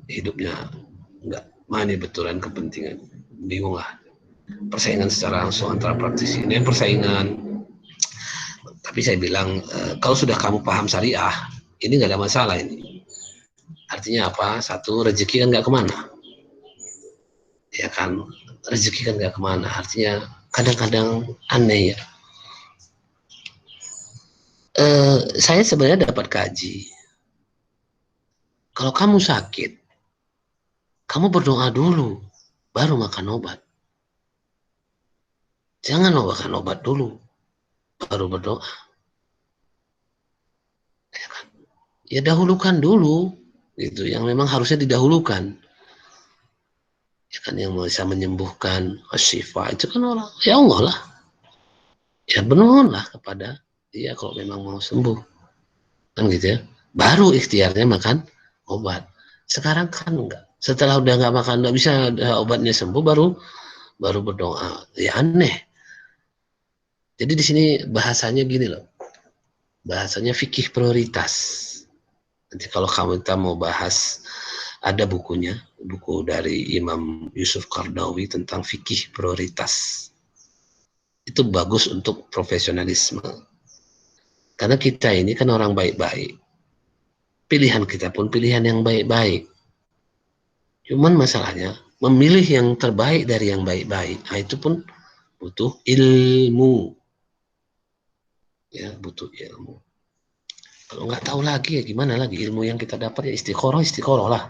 hidupnya nggak money betulan kepentingan, bingung lah. Persaingan secara langsung antara praktisi ini persaingan. Tapi saya bilang kalau sudah kamu paham syariah, ini nggak ada masalah ini. Artinya apa? Satu, rezeki kan nggak kemana, ya kan? Rezeki kan nggak kemana. Artinya kadang-kadang aneh ya. Saya sebenarnya dapat kaji. Kalau kamu sakit, kamu berdoa dulu, baru makan obat. Jangan makan obat dulu, baru berdoa. Ya kan? Ya dahulukan dulu, gitu. Yang memang harusnya didahulukan. Ya kan yang bisa menyembuhkan syifa itu kan orang, ya Allah lah. Ya bermohonlah kepada dia kalau memang mau sembuh. Kan gitu ya. Baru ikhtiarnya makan obat. Sekarang kan enggak. Setelah udah nggak makan, nggak bisa obatnya sembuh, baru berdoa. Ya aneh. Jadi di sini bahasanya gini loh. Bahasanya fikih prioritas. Nanti kalau kita mau bahas, ada bukunya, buku dari Imam Yusuf Qardawi tentang fikih prioritas. Itu bagus untuk profesionalisme. Karena kita ini kan orang baik-baik. Pilihan kita pun pilihan yang baik-baik. Cuman masalahnya, memilih yang terbaik dari yang baik-baik. Nah, itu pun butuh ilmu. Ya, butuh ilmu. Kalau nggak tahu lagi ya gimana lagi, ilmu yang kita dapat ya istiqoroh lah.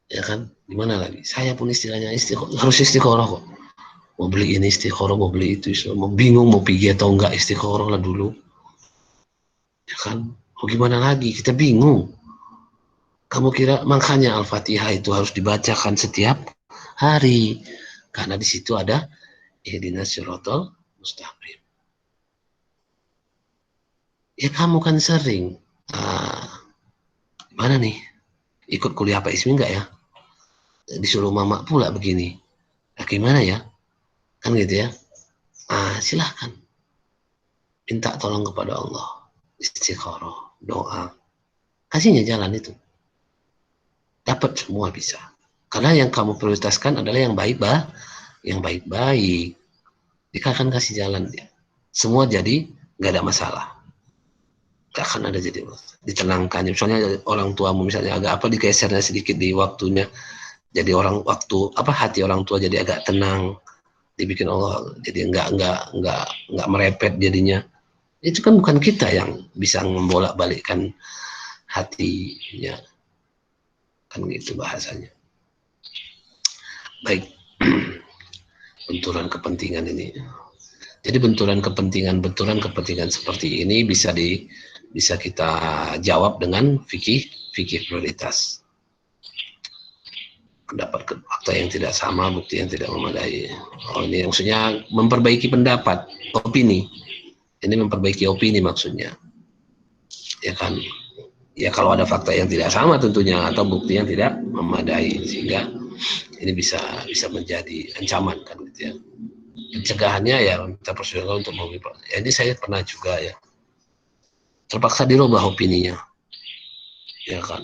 Ya kan, gimana lagi? Saya pun istilahnya harus istiqoroh kok. Mau beli ini istiqoroh, mau beli itu, mau bingung mau pergi atau enggak istiqoroh lah dulu. Ya kan, mau gimana lagi? Kita bingung. Kamu kira makanya Al-Fatihah itu harus dibacakan setiap hari karena di situ ada ihdinas siratal mustaqim. Ya kamu kan sering mana nih ikut kuliah Pak Ismi enggak ya? Disuruh mama pula begini. Nah, gimana ya? Kan gitu ya. Silahkan minta tolong kepada Allah, istiqoroh, doa, kasihnya jalan itu. Dapat semua bisa. Karena yang kamu prioritaskan adalah yang baik-baik, yang baik-baik. Dia akan kasih jalan dia. Semua jadi nggak ada masalah. Nggak akan ada jadi ditenangkan. Misalnya orang tuamu misalnya agak apa digesernya sedikit di waktunya. Jadi hati orang tua jadi agak tenang. Dibikin Allah jadi nggak merepet jadinya. Itu kan bukan kita yang bisa membolak-balikkan hatinya. Kan gitu bahasanya. Baik. Benturan kepentingan ini. Jadi benturan kepentingan seperti ini bisa kita jawab dengan fikih prioritas. Pendapat fakta yang tidak sama, bukti yang tidak memadai. Ini maksudnya memperbaiki pendapat, opini. Ini memperbaiki opini maksudnya. Ya kan? Ya kalau ada fakta yang tidak sama tentunya atau bukti yang tidak memadai sehingga ini bisa menjadi ancaman kan gitu ya. Pencegahannya ya kita persilakan untuk mengubah. Ya, ini saya pernah juga ya terpaksa dirubah opininya, ya kan.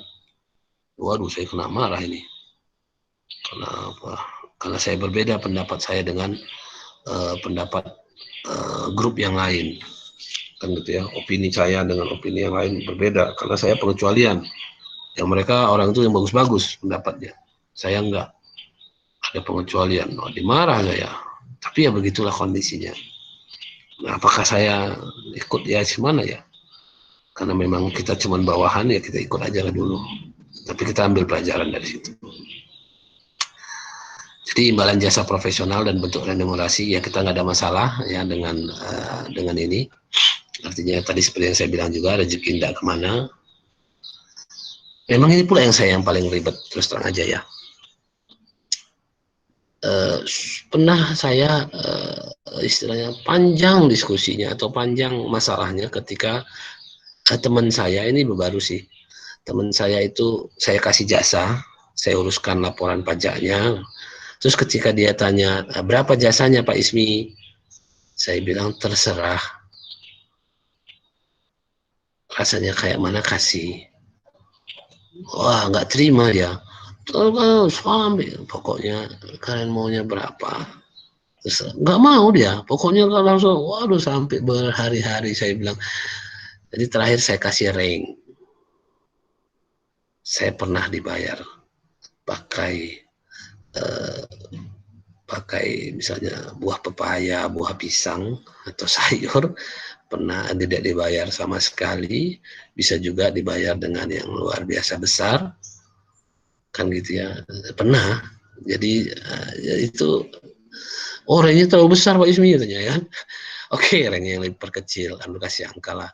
Waduh, saya kena marah ini. Kenapa? Karena saya berbeda pendapat saya dengan pendapat grup yang lain, kan gitu ya. Opini saya dengan opini yang lain berbeda karena saya pengecualian. Yang mereka orang itu yang bagus-bagus pendapatnya, saya enggak. Ada pengecualian. Dimarah saya. Tapi ya begitulah kondisinya. Nah, apakah saya ikut ya gimana ya? Karena memang kita cuma bawahan ya kita ikut aja lah dulu. Tapi kita ambil pelajaran dari situ. Jadi imbalan jasa profesional dan bentuk remunerasi ya kita nggak ada masalah ya dengan ini. Artinya tadi seperti yang saya bilang juga rezeki tidak kemana. Memang ini pula yang paling ribet terus terang aja ya. Pernah saya istilahnya panjang diskusinya atau panjang masalahnya ketika teman saya ini baru sih, teman saya itu saya kasih jasa, saya uruskan laporan pajaknya, terus ketika dia tanya berapa jasanya Pak Ismi, Saya bilang terserah, rasanya kayak mana kasih. Wah, nggak terima dia. Suami, pokoknya kalian maunya berapa? Terus nggak mau dia, pokoknya langsung, waduh sampai berhari-hari saya bilang. Jadi terakhir saya kasih ring. Saya pernah dibayar pakai pakai misalnya buah pepaya, buah pisang atau sayur, pernah tidak dibayar sama sekali, bisa juga dibayar dengan yang luar biasa besar, kan gitu ya, pernah. Jadi ya itu, oh ringnya terlalu besar Pak Ismi katanya ya. Oke, ring yang lebih perkecil, anu kasih angka lah.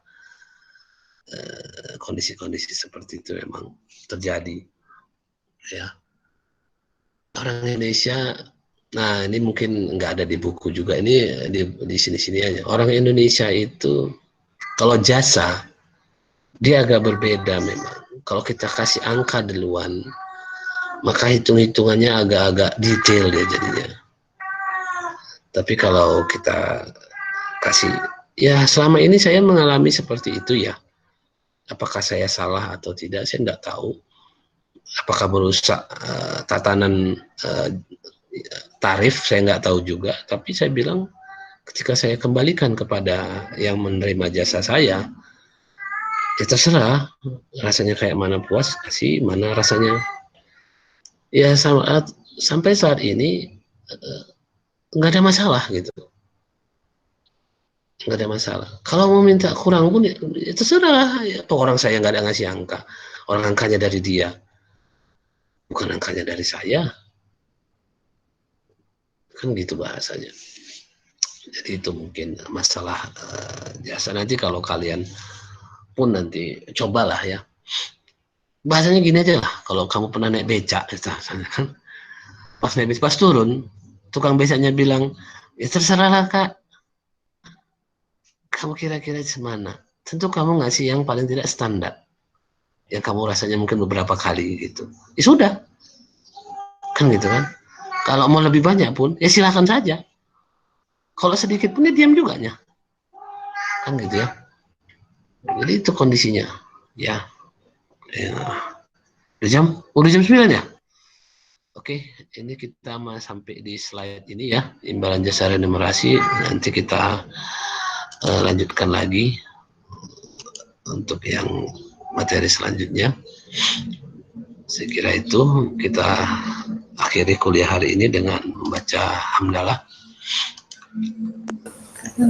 Kondisi-kondisi seperti itu memang terjadi ya. Orang Indonesia, nah ini mungkin nggak ada di buku juga, ini di sini-sini aja. Orang Indonesia itu kalau jasa dia agak berbeda memang. Kalau kita kasih angka duluan, maka hitung-hitungannya agak-agak detail dia jadinya. Tapi kalau kita kasih, ya selama ini saya mengalami seperti itu ya. Apakah saya salah atau tidak, saya tidak tahu. Apakah merusak tatanan tarif, saya nggak tahu juga. Tapi saya bilang, ketika saya kembalikan kepada yang menerima jasa saya, ya terserah, rasanya kayak mana puas, kasih, mana rasanya. Ya sampai saat ini nggak ada masalah gitu. Nggak ada masalah. Kalau mau minta kurang pun ya terserah. Ya, orang saya nggak ada ngasih angka. Orang angkanya dari dia, bukan angkanya dari saya. Kan gitu bahasanya. Jadi itu mungkin masalah jasa. Nanti kalau kalian pun nanti cobalah ya. Bahasanya gini aja lah. Kalau kamu pernah naik becak, kan pas naik becak, pas turun, tukang becaknya bilang, ya terserahlah kak. Kamu kira-kira semana? Tentu kamu ngasih yang paling tidak standar. Yang kamu rasanya mungkin beberapa kali gitu. Ya sudah. Kan gitu kan. Kalau mau lebih banyak pun, ya silakan saja. Kalau sedikit pun, ya diam juga nya. Kan gitu ya. Jadi itu kondisinya. Ya. Udah jam 9 ya? Oke, ini kita sampai di slide ini ya. Imbalan jasa remunerasi. Nanti kita lanjutkan lagi untuk yang materi selanjutnya. Saya kira itu kita akhiri kuliah hari ini dengan membaca hamdalah.